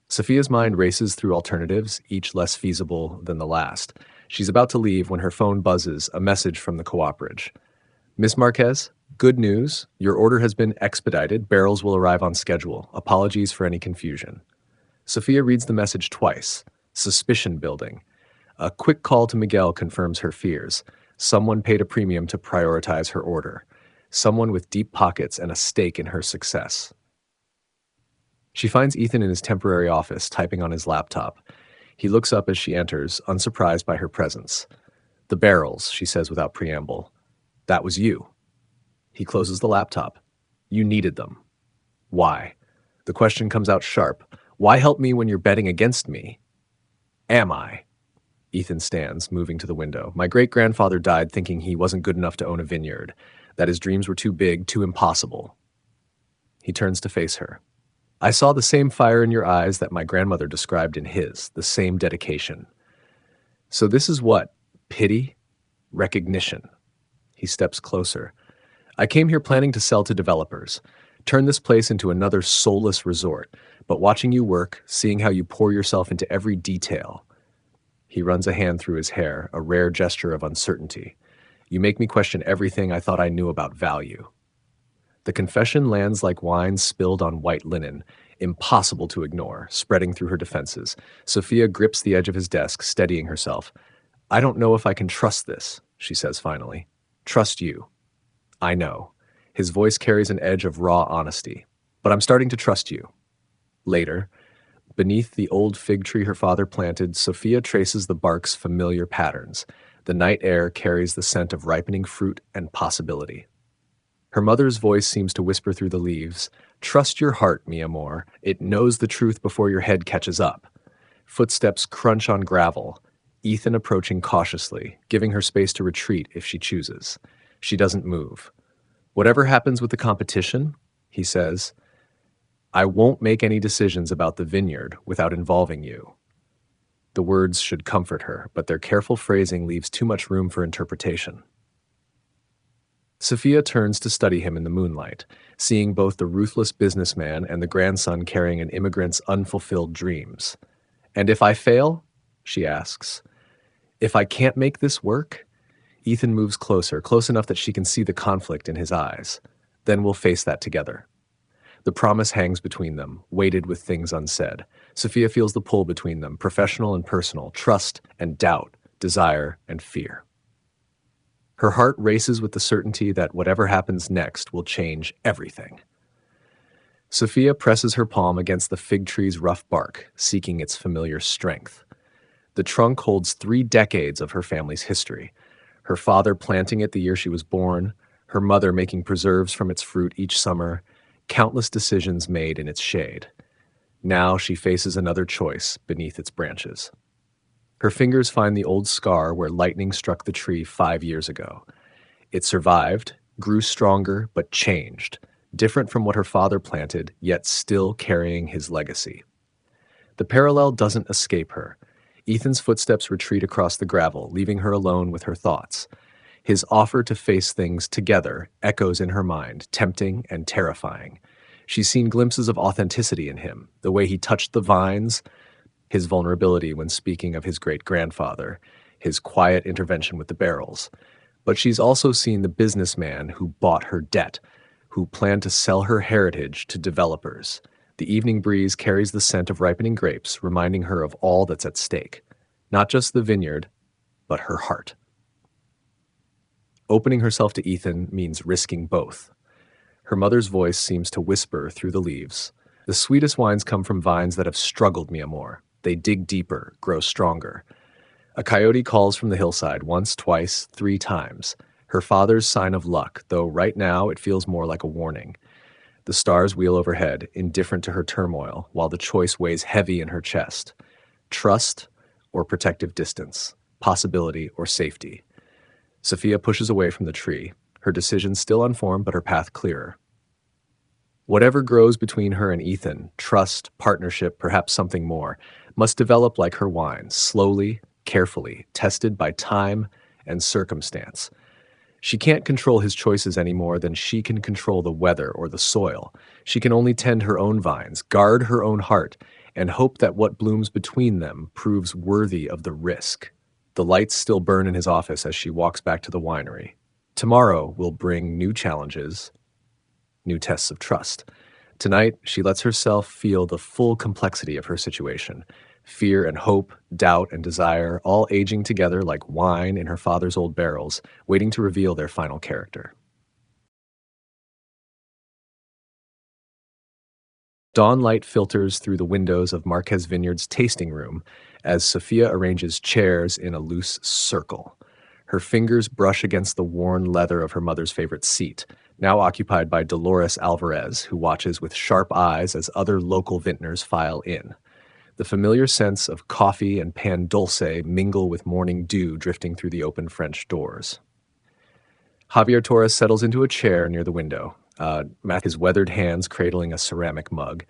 Sophia's mind races through alternatives, each less feasible than the last. She's about to leave when her phone buzzes, a message from the cooperage. Miss Marquez, good news. Your order has been expedited. Barrels will arrive on schedule. Apologies for any confusion. Sophia reads the message twice. Suspicion building. A quick call to Miguel confirms her fears. Someone paid a premium to prioritize her order. Someone with deep pockets and a stake in her success. She finds Ethan in his temporary office, typing on his laptop. He looks up as she enters, unsurprised by her presence. The barrels, she says without preamble. That was you. He closes the laptop. You needed them. Why? The question comes out sharp. Why help me when you're betting against me? Am I? Ethan stands, moving to the window. My great-grandfather died thinking he wasn't good enough to own a vineyard, that his dreams were too big, too impossible. He turns to face her. I saw the same fire in your eyes that my grandmother described in his, the same dedication. So this is what? Pity? Recognition? He steps closer. I came here planning to sell to developers, turn this place into another soulless resort, But watching you work, seeing how you pour yourself into every detail, he runs a hand through his hair, a rare gesture of uncertainty. You make me question everything I thought I knew about value. The confession lands like wine spilled on white linen, impossible to ignore, spreading through her defenses. Sophia grips the edge of his desk, steadying herself. I don't know if I can trust this, she says finally. Trust you. I know. His voice carries an edge of raw honesty. But I'm starting to trust you. Later, beneath the old fig tree her father planted, Sophia traces the bark's familiar patterns. The night air carries the scent of ripening fruit and possibility. Her mother's voice seems to whisper through the leaves. Trust your heart, mi amor. It knows the truth before your head catches up. Footsteps crunch on gravel. Ethan approaching cautiously, giving her space to retreat if she chooses. She doesn't move. Whatever happens with the competition, he says, I won't make any decisions about the vineyard without involving you. The words should comfort her, but their careful phrasing leaves too much room for interpretation. Sophia turns to study him in the moonlight, seeing both the ruthless businessman and the grandson carrying an immigrant's unfulfilled dreams. And if I fail? She asks. If I can't make this work? Ethan moves closer, close enough that she can see the conflict in his eyes. Then we'll face that together. The promise hangs between them, weighted with things unsaid. Sophia feels the pull between them, professional and personal, trust and doubt, desire and fear. Her heart races with the certainty that whatever happens next will change everything. Sophia presses her palm against the fig tree's rough bark, seeking its familiar strength. The trunk holds 3 decades of her family's history. Her father planting it the year she was born, her mother making preserves from its fruit each summer, countless decisions made in its shade. Now she faces another choice beneath its branches. Her fingers find the old scar where lightning struck the tree 5 years ago. It survived, grew stronger, but changed, different from what her father planted, yet still carrying his legacy. The parallel doesn't escape her. Ethan's footsteps retreat across the gravel, leaving her alone with her thoughts. His offer to face things together echoes in her mind, tempting and terrifying. She's seen glimpses of authenticity in him, the way he touched the vines, his vulnerability when speaking of his great-grandfather, his quiet intervention with the barrels. But she's also seen the businessman who bought her debt, who planned to sell her heritage to developers. The evening breeze carries the scent of ripening grapes, reminding her of all that's at stake. Not just the vineyard, but her heart. Opening herself to Ethan means risking both. Her mother's voice seems to whisper through the leaves. The sweetest wines come from vines that have struggled, mi amor. They dig deeper, grow stronger. A coyote calls from the hillside once, twice, 3 times. Her father's sign of luck, though right now it feels more like a warning. The stars wheel overhead, indifferent to her turmoil, while the choice weighs heavy in her chest. Trust or protective distance, possibility or safety. Sophia pushes away from the tree, her decision still unformed but her path clearer. Whatever grows between her and Ethan, trust, partnership, perhaps something more, must develop like her wine, slowly, carefully, tested by time and circumstance. She can't control his choices any more than she can control the weather or the soil. She can only tend her own vines, guard her own heart, and hope that what blooms between them proves worthy of the risk. The lights still burn in his office as she walks back to the winery. Tomorrow will bring new challenges, new tests of trust. Tonight, she lets herself feel the full complexity of her situation. Fear and hope, doubt and desire, all aging together like wine in her father's old barrels, waiting to reveal their final character. Dawn light filters through the windows of Marquez Vineyard's tasting room as Sophia arranges chairs in a loose circle. Her fingers brush against the worn leather of her mother's favorite seat, now occupied by Dolores Alvarez, who watches with sharp eyes as other local vintners file in. The familiar scents of coffee and pan dulce mingle with morning dew drifting through the open French doors. Javier Torres settles into a chair near the window, his weathered hands cradling a ceramic mug.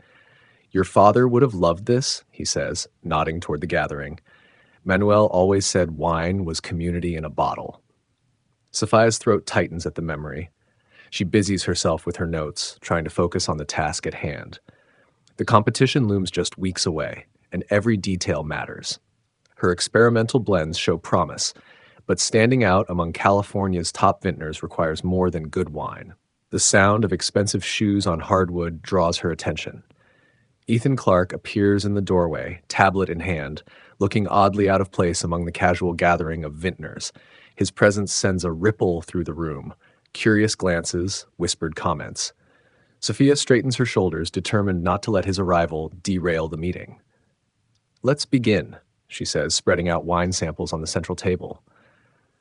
Your father would have loved this, he says, nodding toward the gathering. Manuel always said wine was community in a bottle. Sophia's throat tightens at the memory. She busies herself with her notes, trying to focus on the task at hand. The competition looms just weeks away, and every detail matters. Her experimental blends show promise, but standing out among California's top vintners requires more than good wine. The sound of expensive shoes on hardwood draws her attention. Ethan Clark appears in the doorway, tablet in hand, looking oddly out of place among the casual gathering of vintners. His presence sends a ripple through the room, curious glances, whispered comments. Sophia straightens her shoulders, determined not to let his arrival derail the meeting. "Let's begin," she says, spreading out wine samples on the central table.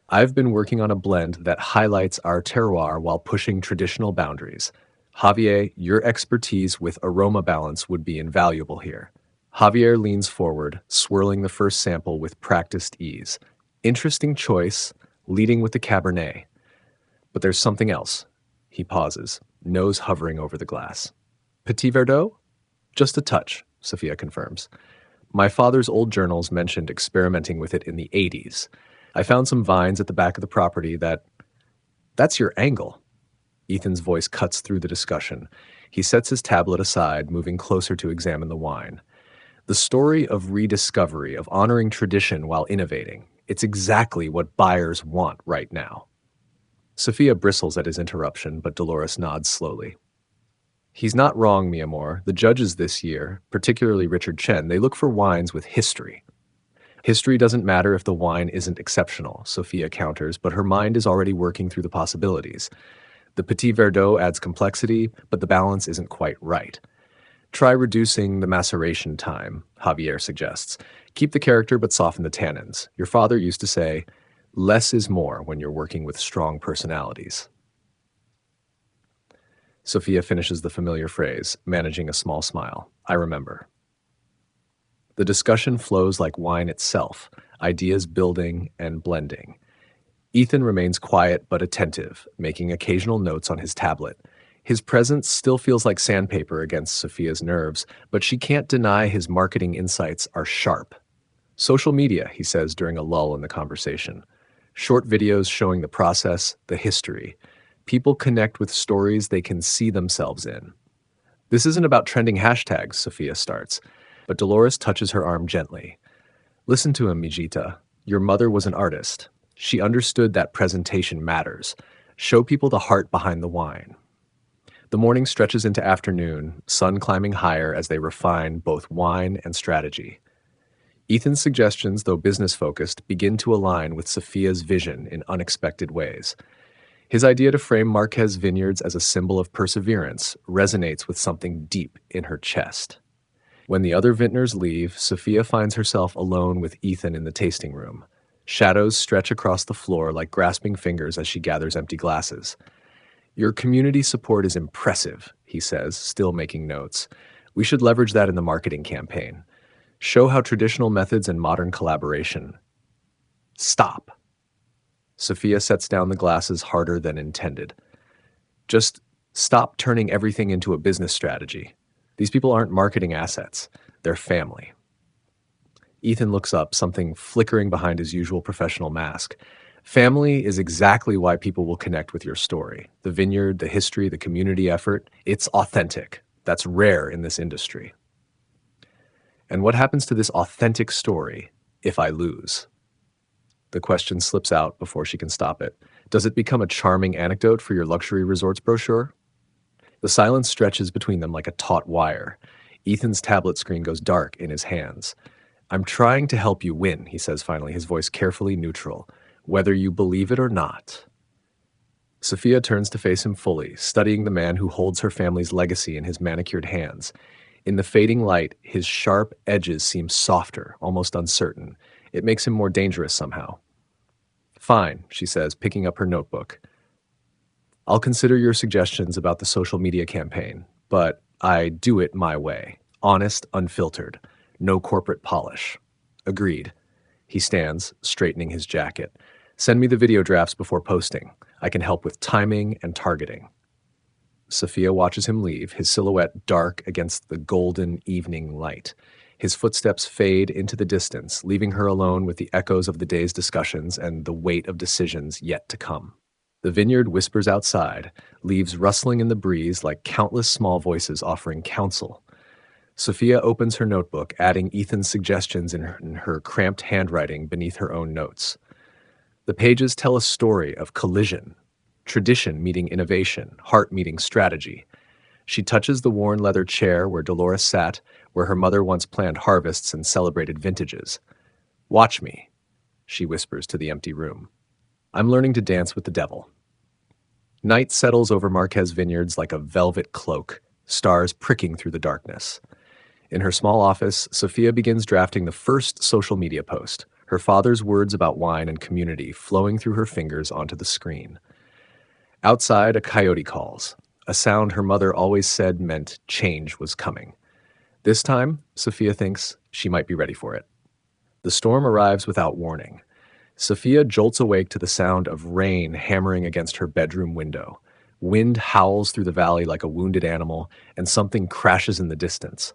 "I've been working on a blend that highlights our terroir while pushing traditional boundaries. Javier, your expertise with aroma balance would be invaluable here." Javier leans forward, swirling the first sample with practiced ease. Interesting choice, leading with the Cabernet. But there's something else. He pauses, nose hovering over the glass. "Petit Verdot?" "Just a touch," Sophia confirms. "My father's old journals mentioned experimenting with it in the 80s. I found some vines at the back of the property That's your angle." Ethan's voice cuts through the discussion. He sets his tablet aside, moving closer to examine the wine. The story of rediscovery, of honoring tradition while innovating. It's exactly what buyers want right now. Sophia bristles at his interruption, but Dolores nods slowly. "He's not wrong, mi amor. The judges this year, particularly Richard Chen, they look for wines with history." "History doesn't matter if the wine isn't exceptional," Sophia counters, but her mind is already working through the possibilities. The Petit Verdot adds complexity, but the balance isn't quite right. "Try reducing the maceration time," Javier suggests. "Keep the character but soften the tannins. Your father used to say, less is more when you're working with strong personalities." Sophia finishes the familiar phrase, managing a small smile. "I remember." The discussion flows like wine itself, ideas building and blending. Ethan remains quiet but attentive, making occasional notes on his tablet. His presence still feels like sandpaper against Sophia's nerves, but she can't deny his marketing insights are sharp. "Social media," he says during a lull in the conversation. "Short videos showing the process, the history. People connect with stories they can see themselves in." "This isn't about trending hashtags," Sophia starts, but Dolores touches her arm gently. "Listen to him, mijita. Your mother was an artist. She understood that presentation matters. Show people the heart behind the wine." The morning stretches into afternoon, sun climbing higher as they refine both wine and strategy. Ethan's suggestions, though business-focused, begin to align with Sophia's vision in unexpected ways. His idea to frame Marquez vineyards as a symbol of perseverance resonates with something deep in her chest. When the other vintners leave, Sophia finds herself alone with Ethan in the tasting room. Shadows stretch across the floor like grasping fingers as she gathers empty glasses. "Your community support is impressive," he says, still making notes. "We should leverage that in the marketing campaign. Show how traditional methods and modern collaboration." "Stop." Sophia sets down the glasses harder than intended. "Just stop turning everything into a business strategy. These people aren't marketing assets. They're family." Ethan looks up, something flickering behind his usual professional mask. "Family is exactly why people will connect with your story. The vineyard, the history, the community effort. It's authentic. That's rare in this industry." "And what happens to this authentic story if I lose?" The question slips out before she can stop it. "Does it become a charming anecdote for your luxury resorts brochure?" The silence stretches between them like a taut wire. Ethan's tablet screen goes dark in his hands. "I'm trying to help you win," he says finally, his voice carefully neutral. "Whether you believe it or not." Sophia turns to face him fully, studying the man who holds her family's legacy in his manicured hands. In the fading light, his sharp edges seem softer, almost uncertain. It makes him more dangerous somehow. "Fine," she says, picking up her notebook. "I'll consider your suggestions about the social media campaign, but I do it my way. Honest, unfiltered. No corporate polish." "Agreed." He stands, straightening his jacket. "Send me the video drafts before posting. I can help with timing and targeting." Sophia watches him leave, his silhouette dark against the golden evening light. His footsteps fade into the distance, leaving her alone with the echoes of the day's discussions and the weight of decisions yet to come. The vineyard whispers outside, leaves rustling in the breeze like countless small voices offering counsel. Sophia opens her notebook, adding Ethan's suggestions in her cramped handwriting beneath her own notes. The pages tell a story of collision, tradition meeting innovation, heart meeting strategy. She touches the worn leather chair where Dolores sat, where her mother once planned harvests and celebrated vintages. "Watch me," she whispers to the empty room. "I'm learning to dance with the devil." Night settles over Marquez Vineyards like a velvet cloak, stars pricking through the darkness. In her small office, Sophia begins drafting the first social media post, her father's words about wine and community flowing through her fingers onto the screen. Outside, a coyote calls, a sound her mother always said meant change was coming. This time, Sophia thinks she might be ready for it. The storm arrives without warning. Sophia jolts awake to the sound of rain hammering against her bedroom window. Wind howls through the valley like a wounded animal, and something crashes in the distance.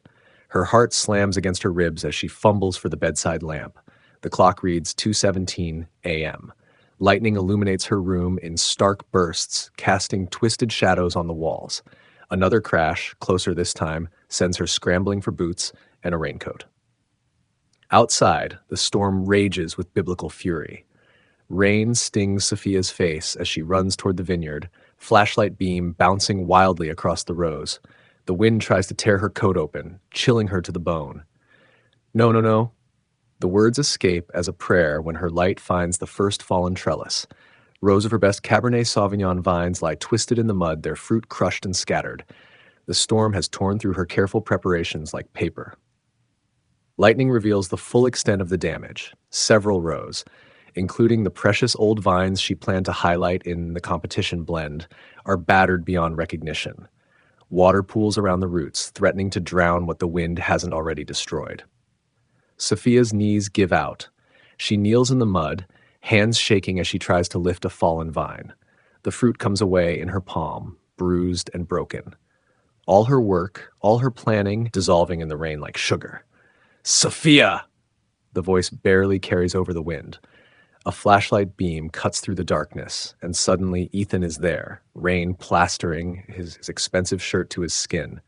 Her heart slams against her ribs as she fumbles for the bedside lamp. The clock reads 2:17 a.m. Lightning illuminates her room in stark bursts, casting twisted shadows on the walls. Another crash, closer this time, sends her scrambling for boots and a raincoat. Outside, the storm rages with biblical fury. Rain stings Sophia's face as she runs toward the vineyard, flashlight beam bouncing wildly across the rows. The wind tries to tear her coat open, chilling her to the bone. "No, no, no." The words escape as a prayer when her light finds the first fallen trellis. Rows of her best Cabernet Sauvignon vines lie twisted in the mud, their fruit crushed and scattered. The storm has torn through her careful preparations like paper. Lightning reveals the full extent of the damage, several rows, including the precious old vines she planned to highlight in the competition blend, are battered beyond recognition. Water pools around the roots, threatening to drown what the wind hasn't already destroyed. Sophia's knees give out. She kneels in the mud, hands shaking as she tries to lift a fallen vine. The fruit comes away in her palm, bruised and broken. All her work, all her planning, dissolving in the rain like sugar. "Sophia!" The voice barely carries over the wind. A flashlight beam cuts through the darkness, and suddenly Ethan is there, rain plastering his expensive shirt to his skin.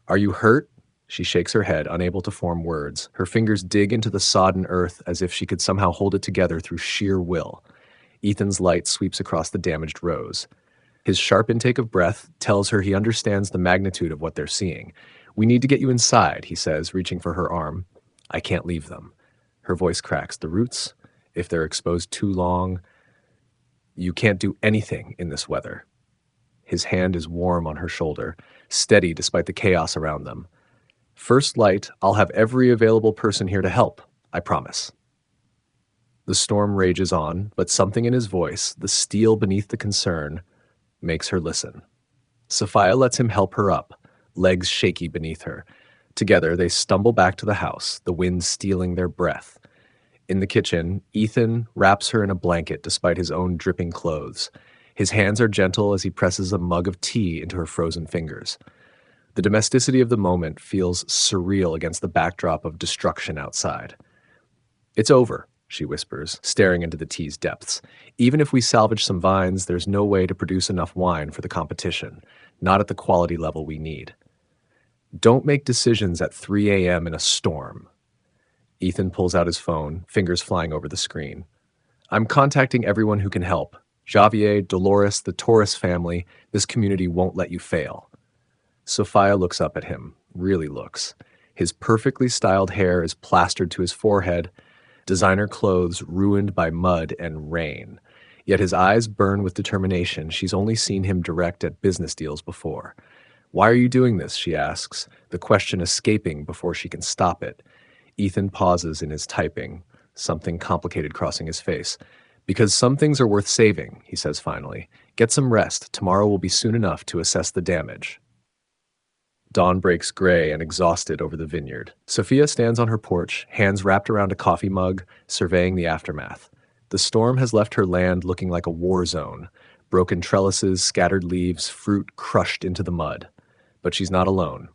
"Are you hurt?" She shakes her head, unable to form words. Her fingers dig into the sodden earth as if she could somehow hold it together through sheer will. Ethan's light sweeps across the damaged rows. His sharp intake of breath tells her he understands the magnitude of what they're seeing. "We need to get you inside," he says, reaching for her arm. "I can't leave them." Her voice cracks. "The roots? If they're exposed too long, you can't do anything in this weather." His hand is warm on her shoulder, steady despite the chaos around them. "First light, I'll have every available person here to help, I promise." The storm rages on, but something in his voice, the steel beneath the concern, makes her listen. Sophia lets him help her up, legs shaky beneath her. Together, they stumble back to the house, the wind stealing their breath. In the kitchen, Ethan wraps her in a blanket despite his own dripping clothes. His hands are gentle as he presses a mug of tea into her frozen fingers. The domesticity of the moment feels surreal against the backdrop of destruction outside. "It's over," she whispers, staring into the tea's depths. "Even if we salvage some vines, there's no way to produce enough wine for the competition, not at the quality level we need." "Don't make decisions at 3 a.m. in a storm." Ethan pulls out his phone, fingers flying over the screen. "I'm contacting everyone who can help. Javier, Dolores, the Torres family. This community won't let you fail." Sophia looks up at him, really looks. His perfectly styled hair is plastered to his forehead, designer clothes ruined by mud and rain. Yet his eyes burn with determination. She's only seen him direct at business deals before. "Why are you doing this?" she asks, the question escaping before she can stop it. Ethan pauses in his typing, something complicated crossing his face. "Because some things are worth saving," he says finally. "Get some rest. Tomorrow will be soon enough to assess the damage." Dawn breaks gray and exhausted over the vineyard. Sophia stands on her porch, hands wrapped around a coffee mug, surveying the aftermath. The storm has left her land looking like a war zone. Broken trellises, scattered leaves, fruit crushed into the mud. But she's not alone.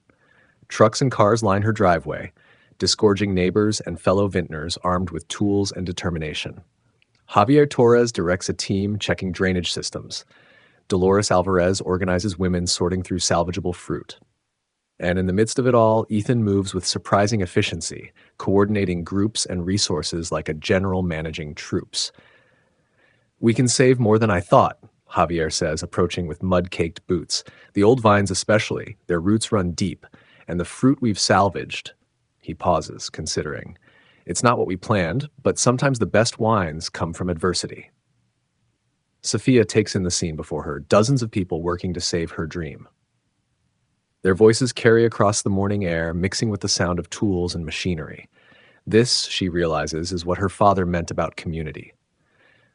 Trucks and cars line her driveway, disgorging neighbors and fellow vintners armed with tools and determination. Javier Torres directs a team checking drainage systems. Dolores Alvarez organizes women sorting through salvageable fruit. And in the midst of it all, Ethan moves with surprising efficiency, coordinating groups and resources like a general managing troops. "We can save more than I thought," Javier says, approaching with mud-caked boots. "The old vines especially, their roots run deep, and the fruit we've salvaged." He pauses, considering. "It's not what we planned, but sometimes the best wines come from adversity." Sophia takes in the scene before her, dozens of people working to save her dream. Their voices carry across the morning air, mixing with the sound of tools and machinery. This, she realizes, is what her father meant about community.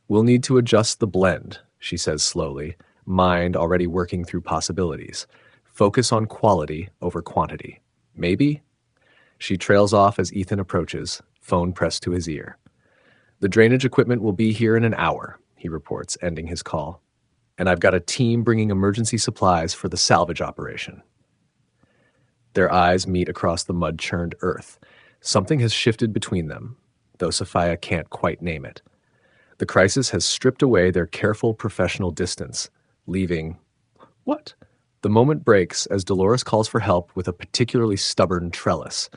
"We'll need to adjust the blend," she says slowly, mind already working through possibilities. "Focus on quality over quantity. Maybe?" She trails off as Ethan approaches, phone pressed to his ear. "The drainage equipment will be here in an hour," he reports, ending his call. "And I've got a team bringing emergency supplies for the salvage operation." Their eyes meet across the mud-churned earth. Something has shifted between them, though Sophia can't quite name it. The crisis has stripped away their careful professional distance, leaving... What? The moment breaks as Dolores calls for help with a particularly stubborn trellis.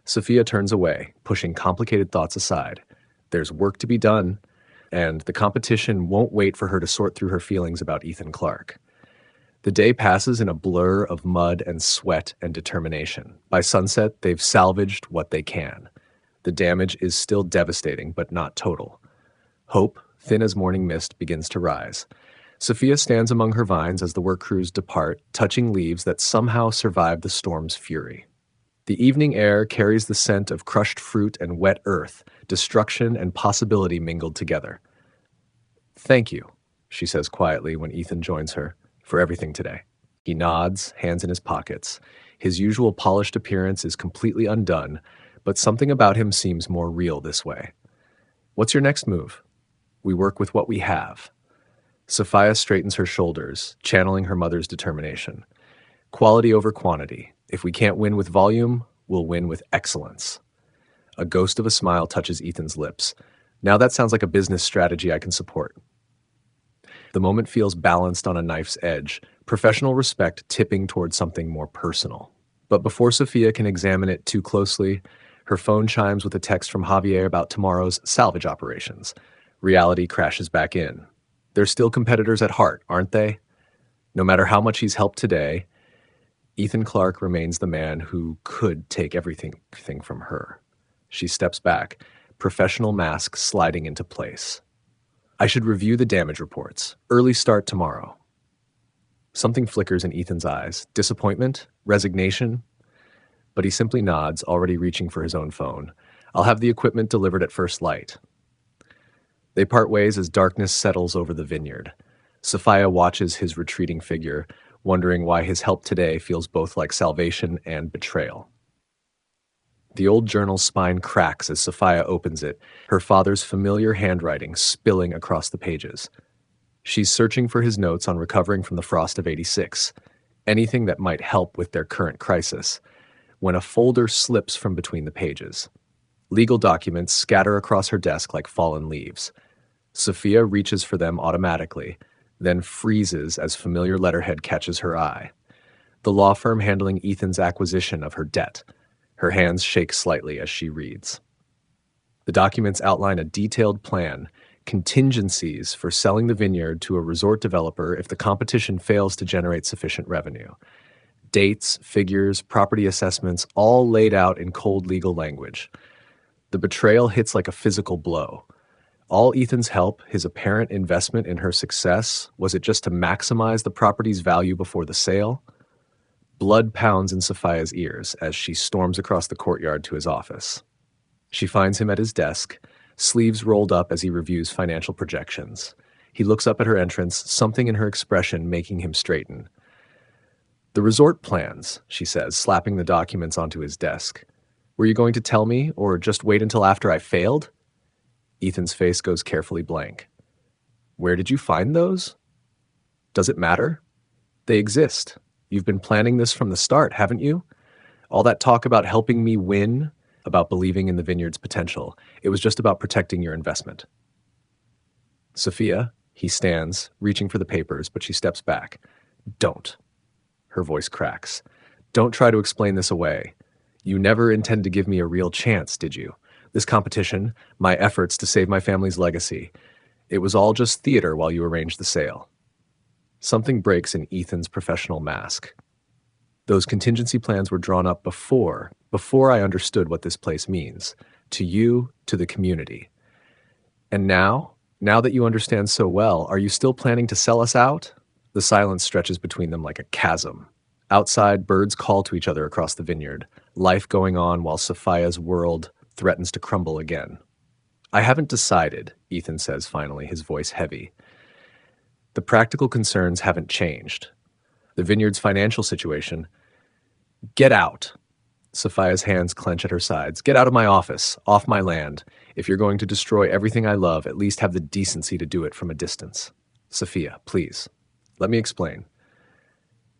Sophia turns away, pushing complicated thoughts aside. There's work to be done, and the competition won't wait for her to sort through her feelings about Ethan Clark. The day passes in a blur of mud and sweat and determination. By sunset, they've salvaged what they can. The damage is still devastating, but not total. Hope, thin as morning mist, begins to rise. Sophia stands among her vines as the work crews depart, touching leaves that somehow survived the storm's fury. The evening air carries the scent of crushed fruit and wet earth, destruction and possibility mingled together. "Thank you," she says quietly when Ethan joins her, "for everything today." He nods, hands in his pockets. His usual polished appearance is completely undone, but something about him seems more real this way. "What's your next move?" "We work with what we have." Sophia straightens her shoulders, channeling her mother's determination. "Quality over quantity. If we can't win with volume, we'll win with excellence." A ghost of a smile touches Ethan's lips. "Now that sounds like a business strategy I can support." The moment feels balanced on a knife's edge, professional respect tipping towards something more personal. But before Sophia can examine it too closely, her phone chimes with a text from Javier about tomorrow's salvage operations. Reality crashes back in. They're still competitors at heart, aren't they? No matter how much he's helped today, Ethan Clark remains the man who could take everything from her. She steps back, professional mask sliding into place. "I should review the damage reports. Early start tomorrow." Something flickers in Ethan's eyes. Disappointment? Resignation? But he simply nods, already reaching for his own phone. "I'll have the equipment delivered at first light." They part ways as darkness settles over the vineyard. Sophia watches his retreating figure, wondering why his help today feels both like salvation and betrayal. The old journal's spine cracks as Sophia opens it, her father's familiar handwriting spilling across the pages. She's searching for his notes on recovering from the frost of '86, anything that might help with their current crisis, when a folder slips from between the pages. Legal documents scatter across her desk like fallen leaves. Sophia reaches for them automatically, then freezes as familiar letterhead catches her eye. The law firm handling Ethan's acquisition of her debt. Her hands shake slightly as she reads. The documents outline a detailed plan, contingencies for selling the vineyard to a resort developer if the competition fails to generate sufficient revenue. Dates, figures, property assessments, all laid out in cold legal language. The betrayal hits like a physical blow. All Ethan's help, his apparent investment in her success, was it just to maximize the property's value before the sale? Blood pounds in Sophia's ears as she storms across the courtyard to his office. She finds him at his desk, sleeves rolled up as he reviews financial projections. He looks up at her entrance, something in her expression making him straighten. "The resort plans," she says, slapping the documents onto his desk. "Were you going to tell me, or just wait until after I failed?" Ethan's face goes carefully blank. "Where did you find those?" "Does it matter? They exist. You've been planning this from the start, haven't you? All that talk about helping me win, about believing in the vineyard's potential, it was just about protecting your investment." "Sophia," he stands, reaching for the papers, but she steps back. "Don't." Her voice cracks. Don't try to explain this away. You never intend to give me a real chance, did you? This competition, my efforts to save my family's legacy, it was all just theater while you arranged the sale. Something breaks in Ethan's professional mask. Those contingency plans were drawn up before I understood what this place means. To you, to the community. And now that you understand so well, are you still planning to sell us out? The silence stretches between them like a chasm. Outside, birds call to each other across the vineyard, life going on while Sophia's world threatens to crumble again. I haven't decided, Ethan says finally, his voice heavy. The practical concerns haven't changed. The vineyard's financial situation. Get out. Sophia's hands clench at her sides. Get out of my office, off my land. If you're going to destroy everything I love, at least have the decency to do it from a distance. Sophia, please. Let me explain.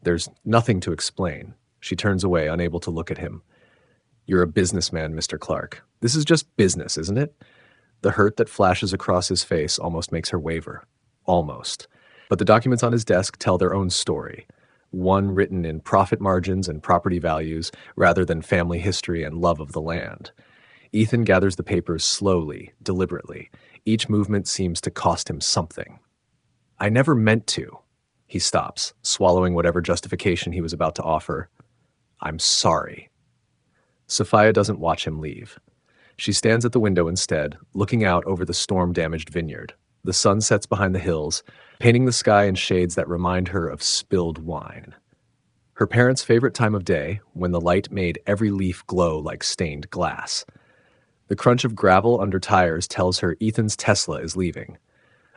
There's nothing to explain. She turns away, unable to look at him. You're a businessman, Mr. Clark. This is just business, isn't it? The hurt that flashes across his face almost makes her waver. Almost. But the documents on his desk tell their own story. One written in profit margins and property values rather than family history and love of the land. Ethan gathers the papers slowly, deliberately. Each movement seems to cost him something. I never meant to. He stops, swallowing whatever justification he was about to offer. I'm sorry. Sophia doesn't watch him leave. She stands at the window instead, looking out over the storm-damaged vineyard. The sun sets behind the hills, painting the sky in shades that remind her of spilled wine. Her parents' favorite time of day, when the light made every leaf glow like stained glass. The crunch of gravel under tires tells her Ethan's Tesla is leaving.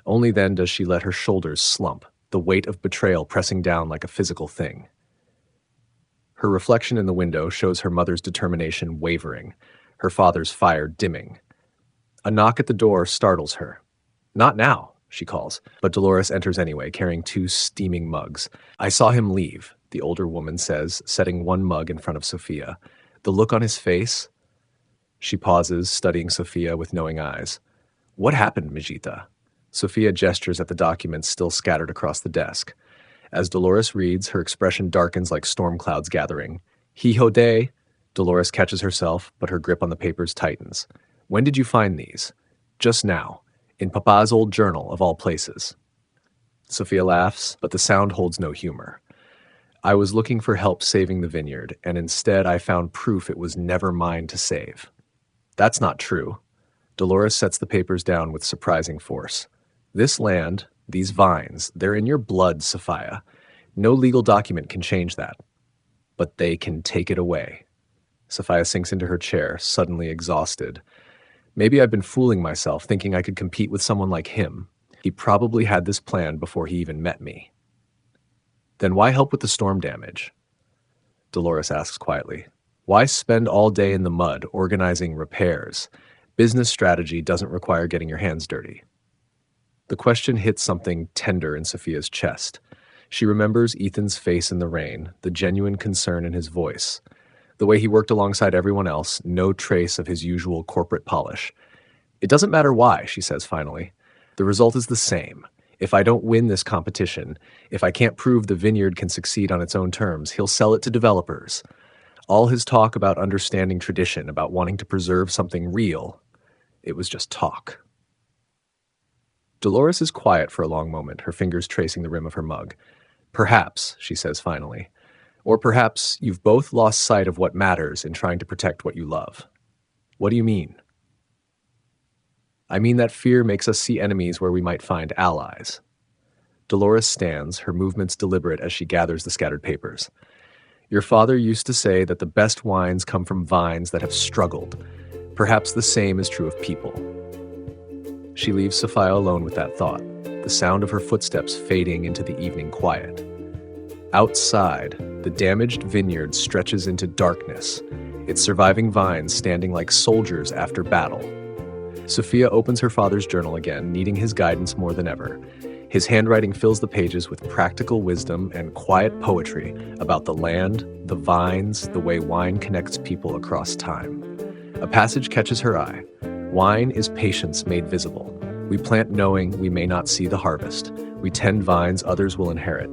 Only then does she let her shoulders slump, the weight of betrayal pressing down like a physical thing. Her reflection in the window shows her mother's determination wavering, her father's fire dimming. A knock at the door startles her. Not now, she calls, but Dolores enters anyway, carrying 2 steaming mugs. I saw him leave, the older woman says, setting one mug in front of Sophia. The look on his face. She pauses, studying Sophia with knowing eyes. What happened, Mijita? Sophia gestures at the documents still scattered across the desk. As Dolores reads, her expression darkens like storm clouds gathering. Hijo de. Dolores catches herself, but her grip on the papers tightens. When did you find these? Just now. In Papa's old journal, of all places. Sophia laughs, but the sound holds no humor. I was looking for help saving the vineyard, and instead I found proof it was never mine to save. That's not true. Dolores sets the papers down with surprising force. This land, these vines, they're in your blood, Sophia. No legal document can change that. But they can take it away. Sophia sinks into her chair, suddenly exhausted. Maybe I've been fooling myself, thinking I could compete with someone like him. He probably had this plan before he even met me. Then why help with the storm damage? Dolores asks quietly. Why spend all day in the mud, organizing repairs? Business strategy doesn't require getting your hands dirty. The question hits something tender in Sophia's chest. She remembers Ethan's face in the rain, the genuine concern in his voice. The way he worked alongside everyone else, no trace of his usual corporate polish. It doesn't matter why, she says finally. The result is the same. If I don't win this competition, if I can't prove the vineyard can succeed on its own terms, he'll sell it to developers. All his talk about understanding tradition, about wanting to preserve something real, it was just talk. Dolores is quiet for a long moment, her fingers tracing the rim of her mug. Perhaps, she says finally. Or perhaps you've both lost sight of what matters in trying to protect what you love. What do you mean? I mean that fear makes us see enemies where we might find allies. Dolores stands, her movements deliberate as she gathers the scattered papers. Your father used to say that the best wines come from vines that have struggled. Perhaps the same is true of people. She leaves Sophia alone with that thought, the sound of her footsteps fading into the evening quiet. Outside, the damaged vineyard stretches into darkness, its surviving vines standing like soldiers after battle. Sophia opens her father's journal again, needing his guidance more than ever. His handwriting fills the pages with practical wisdom and quiet poetry about the land, the vines, the way wine connects people across time. A passage catches her eye. Wine is patience made visible. We plant knowing we may not see the harvest. We tend vines others will inherit.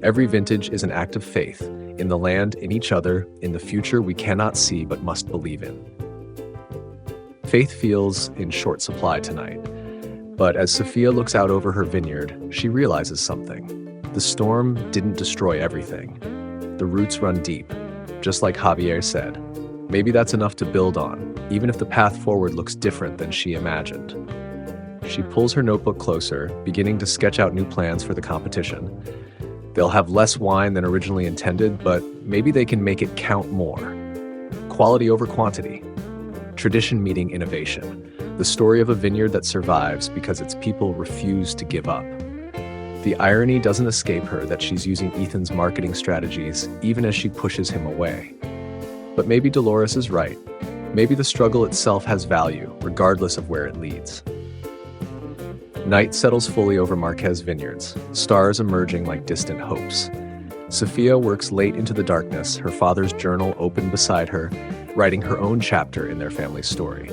Every vintage is an act of faith in the land, in each other, in the future we cannot see but must believe in. Faith feels in short supply tonight, but as Sophia looks out over her vineyard, she realizes something. The storm didn't destroy everything. The roots run deep, just like Javier said. Maybe that's enough to build on, even if the path forward looks different than she imagined. She pulls her notebook closer, beginning to sketch out new plans for the competition. They'll have less wine than originally intended, but maybe they can make it count more. Quality over quantity. Tradition meeting innovation. The story of a vineyard that survives because its people refuse to give up. The irony doesn't escape her that she's using Ethan's marketing strategies even as she pushes him away. But maybe Dolores is right. Maybe the struggle itself has value, regardless of where it leads. Night settles fully over Marquez vineyards, stars emerging like distant hopes. Sophia works late into the darkness, her father's journal open beside her, writing her own chapter in their family's story.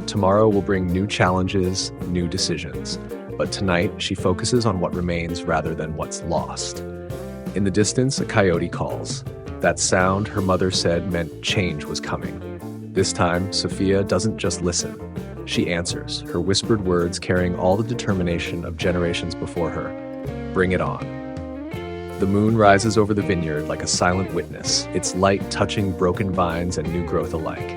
Tomorrow will bring new challenges, new decisions, but tonight she focuses on what remains rather than what's lost. In the distance, a coyote calls. That sound, her mother said, meant change was coming. This time, Sophia doesn't just listen. She answers, her whispered words carrying all the determination of generations before her. Bring it on. The moon rises over the vineyard like a silent witness, its light touching broken vines and new growth alike.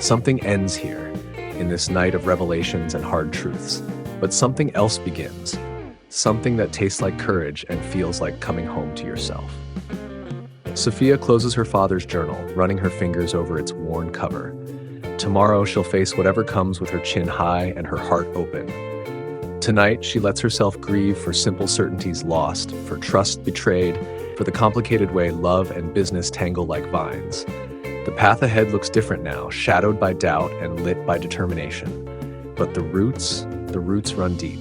Something ends here, in this night of revelations and hard truths, but something else begins. Something that tastes like courage and feels like coming home to yourself. Sophia closes her father's journal, running her fingers over its worn cover. Tomorrow she'll face whatever comes with her chin high and her heart open. Tonight she lets herself grieve for simple certainties lost, for trust betrayed, for the complicated way love and business tangle like vines. The path ahead looks different now, shadowed by doubt and lit by determination. But the roots run deep.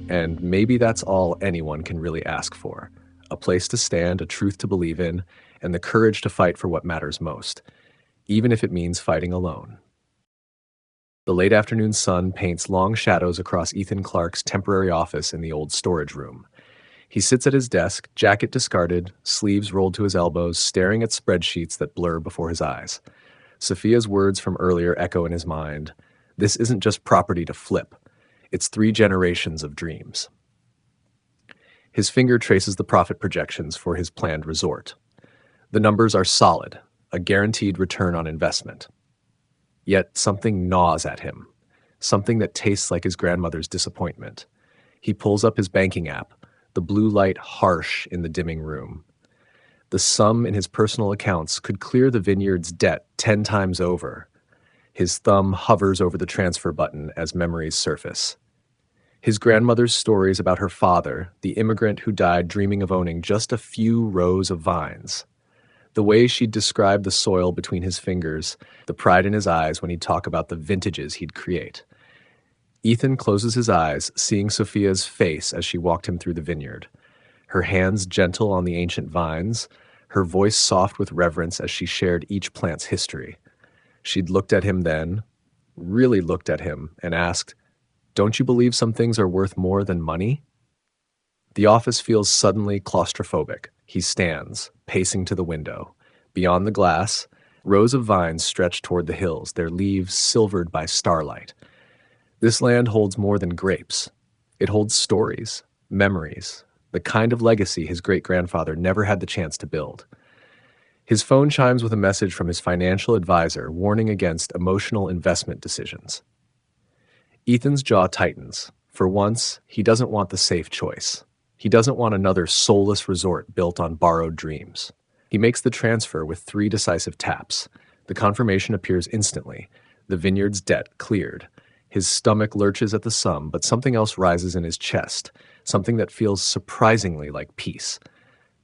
And maybe that's all anyone can really ask for. A place to stand, a truth to believe in, and the courage to fight for what matters most, even if it means fighting alone. The late afternoon sun paints long shadows across Ethan Clark's temporary office in the old storage room. He sits at his desk, jacket discarded, sleeves rolled to his elbows, staring at spreadsheets that blur before his eyes. Sophia's words from earlier echo in his mind. This isn't just property to flip. It's 3 generations of dreams. His finger traces the profit projections for his planned resort. The numbers are solid, a guaranteed return on investment. Yet something gnaws at him, something that tastes like his grandmother's disappointment. He pulls up his banking app, the blue light harsh in the dimming room. The sum in his personal accounts could clear the vineyard's debt 10 times over. His thumb hovers over the transfer button as memories surface. His grandmother's stories about her father, the immigrant who died dreaming of owning just a few rows of vines. The way she'd describe the soil between his fingers, the pride in his eyes when he'd talk about the vintages he'd create. Ethan closes his eyes, seeing Sophia's face as she walked him through the vineyard. Her hands gentle on the ancient vines, her voice soft with reverence as she shared each plant's history. She'd looked at him then, really looked at him, and asked, "Don't you believe some things are worth more than money?" The office feels suddenly claustrophobic. He stands, pacing to the window. Beyond the glass, rows of vines stretch toward the hills, their leaves silvered by starlight. This land holds more than grapes. It holds stories, memories, the kind of legacy his great-grandfather never had the chance to build. His phone chimes with a message from his financial advisor warning against emotional investment decisions. Ethan's jaw tightens. For once, he doesn't want the safe choice. He doesn't want another soulless resort built on borrowed dreams. He makes the transfer with 3 decisive taps. The confirmation appears instantly. The vineyard's debt cleared. His stomach lurches at the sum, but something else rises in his chest, something that feels surprisingly like peace.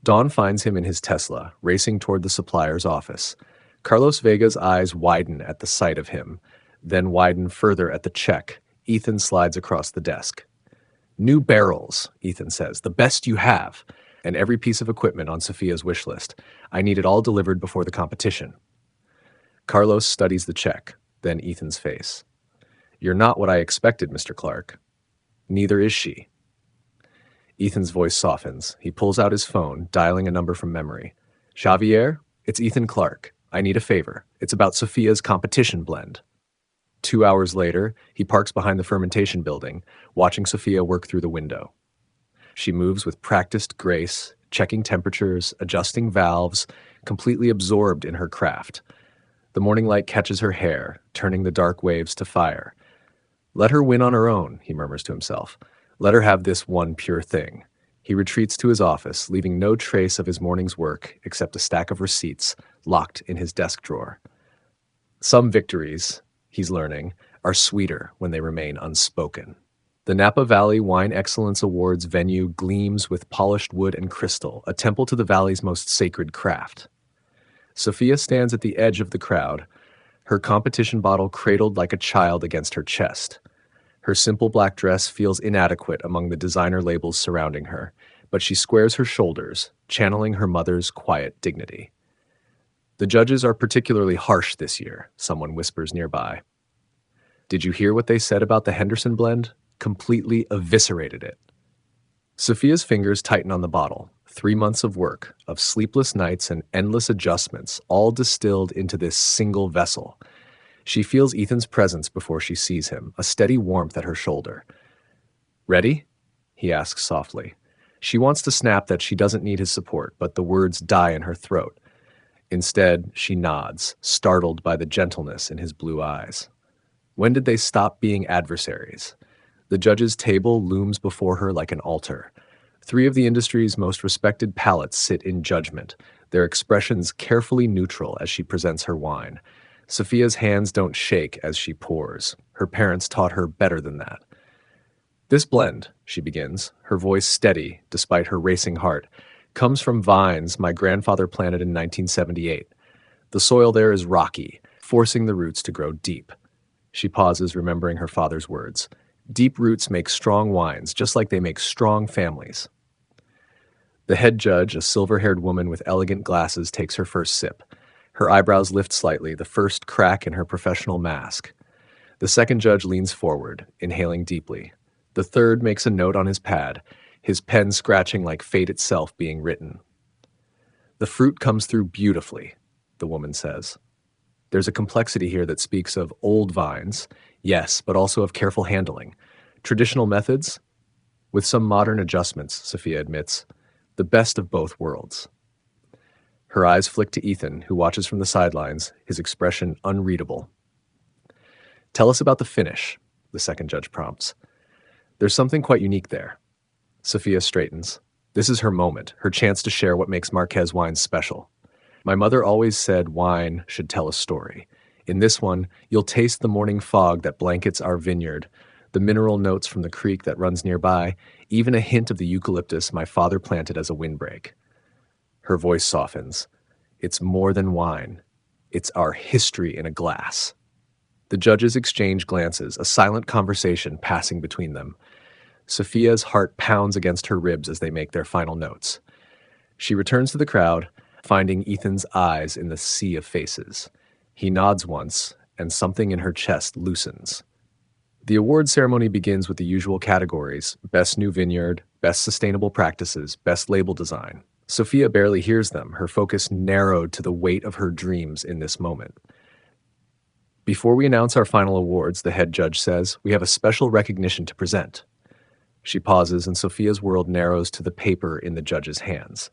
Dawn finds him in his Tesla, racing toward the supplier's office. Carlos Vega's eyes widen at the sight of him, then widen further at the check. Ethan slides across the desk. "New barrels," Ethan says, "the best you have," and every piece of equipment on Sophia's wish list. I need it all delivered before the competition. Carlos studies the check, then Ethan's face. "You're not what I expected, Mr. Clark." "Neither is she." Ethan's voice softens. He pulls out his phone, dialing a number from memory. Xavier, it's Ethan Clark. I need a favor. It's about Sophia's competition blend. 2 hours later, he parks behind the fermentation building, watching Sophia work through the window. She moves with practiced grace, checking temperatures, adjusting valves, completely absorbed in her craft. The morning light catches her hair, turning the dark waves to fire. Let her win on her own, he murmurs to himself. Let her have this one pure thing. He retreats to his office, leaving no trace of his morning's work except a stack of receipts locked in his desk drawer. Some victories, he's learning, are sweeter when they remain unspoken. The Napa Valley Wine Excellence Awards venue gleams with polished wood and crystal, a temple to the valley's most sacred craft. Sophia stands at the edge of the crowd, her competition bottle cradled like a child against her chest. Her simple black dress feels inadequate among the designer labels surrounding her, but she squares her shoulders, channeling her mother's quiet dignity. The judges are particularly harsh this year, someone whispers nearby. Did you hear what they said about the Henderson blend? Completely eviscerated it. Sophia's fingers tighten on the bottle. 3 months of work, of sleepless nights and endless adjustments, all distilled into this single vessel. She feels Ethan's presence before she sees him, a steady warmth at her shoulder. Ready? He asks softly. She wants to snap that she doesn't need his support, but the words die in her throat. Instead, she nods, startled by the gentleness in his blue eyes. When did they stop being adversaries? The judge's table looms before her like an altar. 3 of the industry's most respected palates sit in judgment, their expressions carefully neutral as she presents her wine. Sophia's hands don't shake as she pours. Her parents taught her better than that. This blend, she begins, her voice steady despite her racing heart, comes from vines my grandfather planted in 1978. The soil there is rocky, forcing the roots to grow deep. She pauses, remembering her father's words. Deep roots make strong wines, just like they make strong families. The head judge, a silver-haired woman with elegant glasses, takes her first sip. Her eyebrows lift slightly, the first crack in her professional mask. The second judge leans forward, inhaling deeply. The third makes a note on his pad, his pen scratching like fate itself being written. The fruit comes through beautifully, the woman says. There's a complexity here that speaks of old vines, yes, but also of careful handling. Traditional methods, with some modern adjustments, Sophia admits. The best of both worlds. Her eyes flick to Ethan, who watches from the sidelines, his expression unreadable. Tell us about the finish, the second judge prompts. There's something quite unique there. Sophia straightens. This is her moment, her chance to share what makes Marquez wines special. My mother always said wine should tell a story. In this one, you'll taste the morning fog that blankets our vineyard, the mineral notes from the creek that runs nearby, even a hint of the eucalyptus my father planted as a windbreak. Her voice softens. It's more than wine. It's our history in a glass. The judges exchange glances, a silent conversation passing between them. Sophia's heart pounds against her ribs as they make their final notes. She returns to the crowd, finding Ethan's eyes in the sea of faces. He nods once, and something in her chest loosens. The award ceremony begins with the usual categories: Best New Vineyard, Best Sustainable Practices, Best Label Design. Sophia barely hears them, her focus narrowed to the weight of her dreams in this moment. Before we announce our final awards, the head judge says, we have a special recognition to present. She pauses, and Sophia's world narrows to the paper in the judge's hands.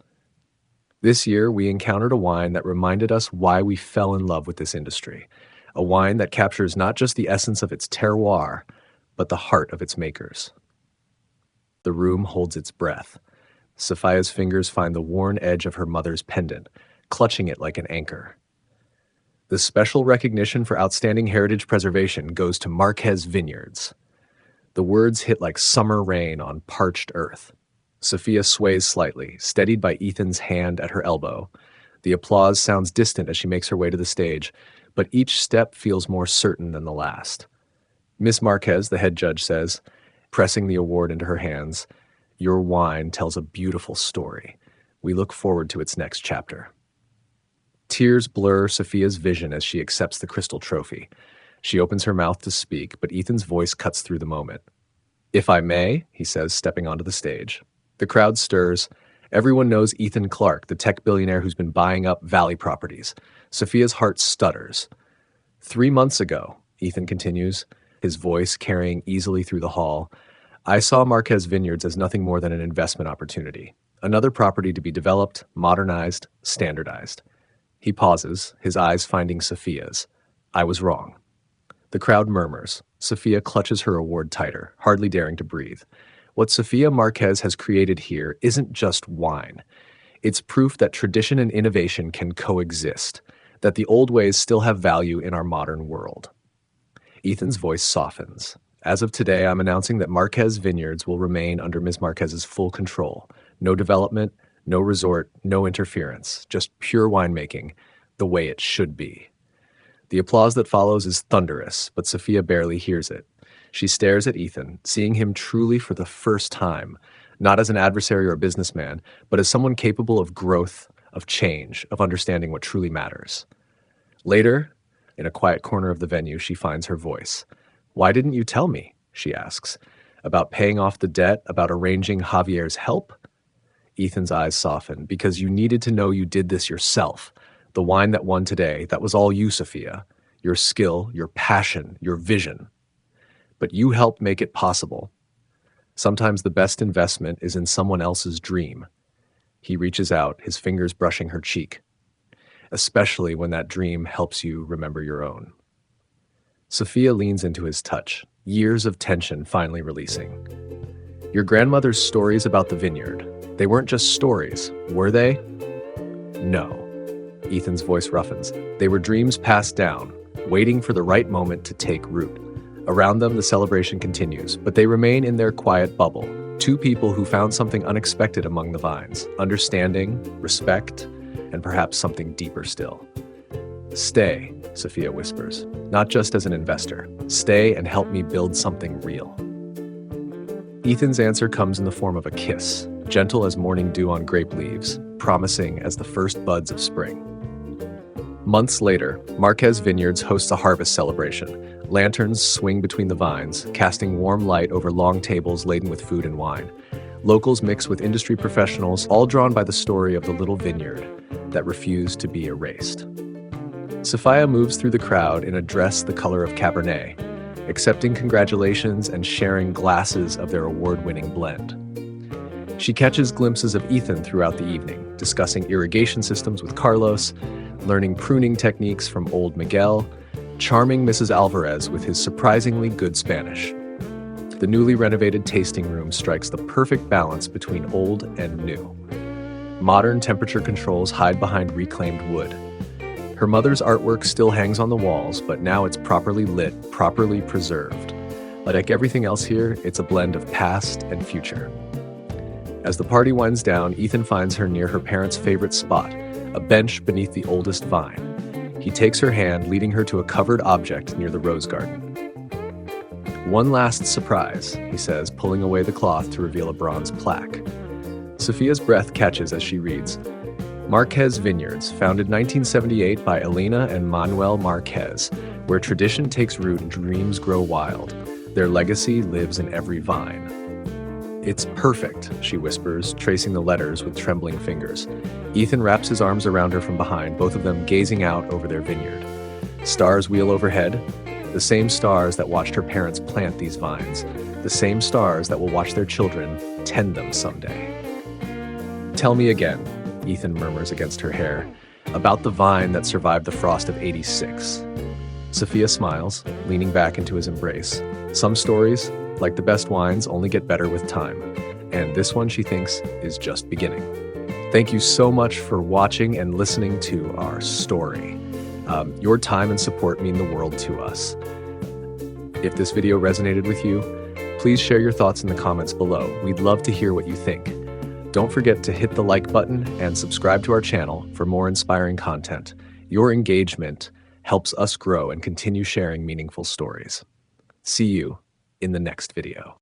This year, we encountered a wine that reminded us why we fell in love with this industry. A wine that captures not just the essence of its terroir, but the heart of its makers. The room holds its breath. Sophia's fingers find the worn edge of her mother's pendant, clutching it like an anchor. The special recognition for outstanding heritage preservation goes to Marquez Vineyards. The words hit like summer rain on parched earth. Sophia sways slightly, steadied by Ethan's hand at her elbow. The applause sounds distant as she makes her way to the stage, but each step feels more certain than the last. Miss Marquez, the head judge says, pressing the award into her hands, your wine tells a beautiful story. We look forward to its next chapter. Tears blur Sophia's vision as she accepts the crystal trophy. She opens her mouth to speak, but Ethan's voice cuts through the moment. If I may, he says, stepping onto the stage. The crowd stirs. Everyone knows Ethan Clark, the tech billionaire who's been buying up Valley properties. Sophia's heart stutters. 3 months ago, Ethan continues, his voice carrying easily through the hall, I saw Marquez Vineyards as nothing more than an investment opportunity. Another property to be developed, modernized, standardized. He pauses, his eyes finding Sophia's. I was wrong. The crowd murmurs. Sophia clutches her award tighter, hardly daring to breathe. What Sophia Marquez has created here isn't just wine. It's proof that tradition and innovation can coexist, that the old ways still have value in our modern world. Ethan's voice softens. As of today, I'm announcing that Marquez Vineyards will remain under Ms. Marquez's full control. No development, no resort, no interference, just pure winemaking, the way it should be. The applause that follows is thunderous, but Sophia barely hears it. She stares at Ethan, seeing him truly for the first time, not as an adversary or a businessman, but as someone capable of growth, of change, of understanding what truly matters. Later, in a quiet corner of the venue, she finds her voice. Why didn't you tell me? She asks. About paying off the debt, about arranging Javier's help? Ethan's eyes soften. Because you needed to know you did this yourself. The wine that won today, that was all you, Sophia. Your skill, your passion, your vision. But you helped make it possible. Sometimes the best investment is in someone else's dream. He reaches out, his fingers brushing her cheek. Especially when that dream helps you remember your own. Sophia leans into his touch, years of tension finally releasing. Your grandmother's stories about the vineyard, they weren't just stories, were they? No. Ethan's voice roughens. They were dreams passed down, waiting for the right moment to take root. Around them, the celebration continues, but they remain in their quiet bubble. Two people who found something unexpected among the vines, understanding, respect, and perhaps something deeper still. Stay, Sophia whispers, not just as an investor. Stay and help me build something real. Ethan's answer comes in the form of a kiss, gentle as morning dew on grape leaves, promising as the first buds of spring. Months later, Marquez Vineyards hosts a harvest celebration. Lanterns swing between the vines, casting warm light over long tables laden with food and wine. Locals mix with industry professionals, all drawn by the story of the little vineyard that refused to be erased. Sophia moves through the crowd in a dress the color of Cabernet, accepting congratulations and sharing glasses of their award-winning blend. She catches glimpses of Ethan throughout the evening, discussing irrigation systems with Carlos, learning pruning techniques from old Miguel, charming Mrs. Alvarez with his surprisingly good Spanish. The newly renovated tasting room strikes the perfect balance between old and new. Modern temperature controls hide behind reclaimed wood. Her mother's artwork still hangs on the walls, but now it's properly lit, properly preserved. Like everything else here, it's a blend of past and future. As the party winds down, Ethan finds her near her parents' favorite spot, a bench beneath the oldest vine. He takes her hand, leading her to a covered object near the rose garden. One last surprise, he says, pulling away the cloth to reveal a bronze plaque. Sophia's breath catches as she reads, Marquez Vineyards, founded 1978 by Elena and Manuel Marquez, where tradition takes root and dreams grow wild. Their legacy lives in every vine. It's perfect, she whispers, tracing the letters with trembling fingers. Ethan wraps his arms around her from behind, both of them gazing out over their vineyard. Stars wheel overhead, the same stars that watched her parents plant these vines, the same stars that will watch their children tend them someday. Tell me again, Ethan murmurs against her hair, about the vine that survived the frost of '86. Sophia smiles, leaning back into his embrace. Some stories, like the best wines, only get better with time, and this one, she thinks, is just beginning. Thank you so much for watching and listening to our story. Your time and support mean the world to us. If this video resonated with you, please share your thoughts in the comments below. We'd love to hear what you think. Don't forget to hit the like button and subscribe to our channel for more inspiring content. Your engagement helps us grow and continue sharing meaningful stories. See you in the next video.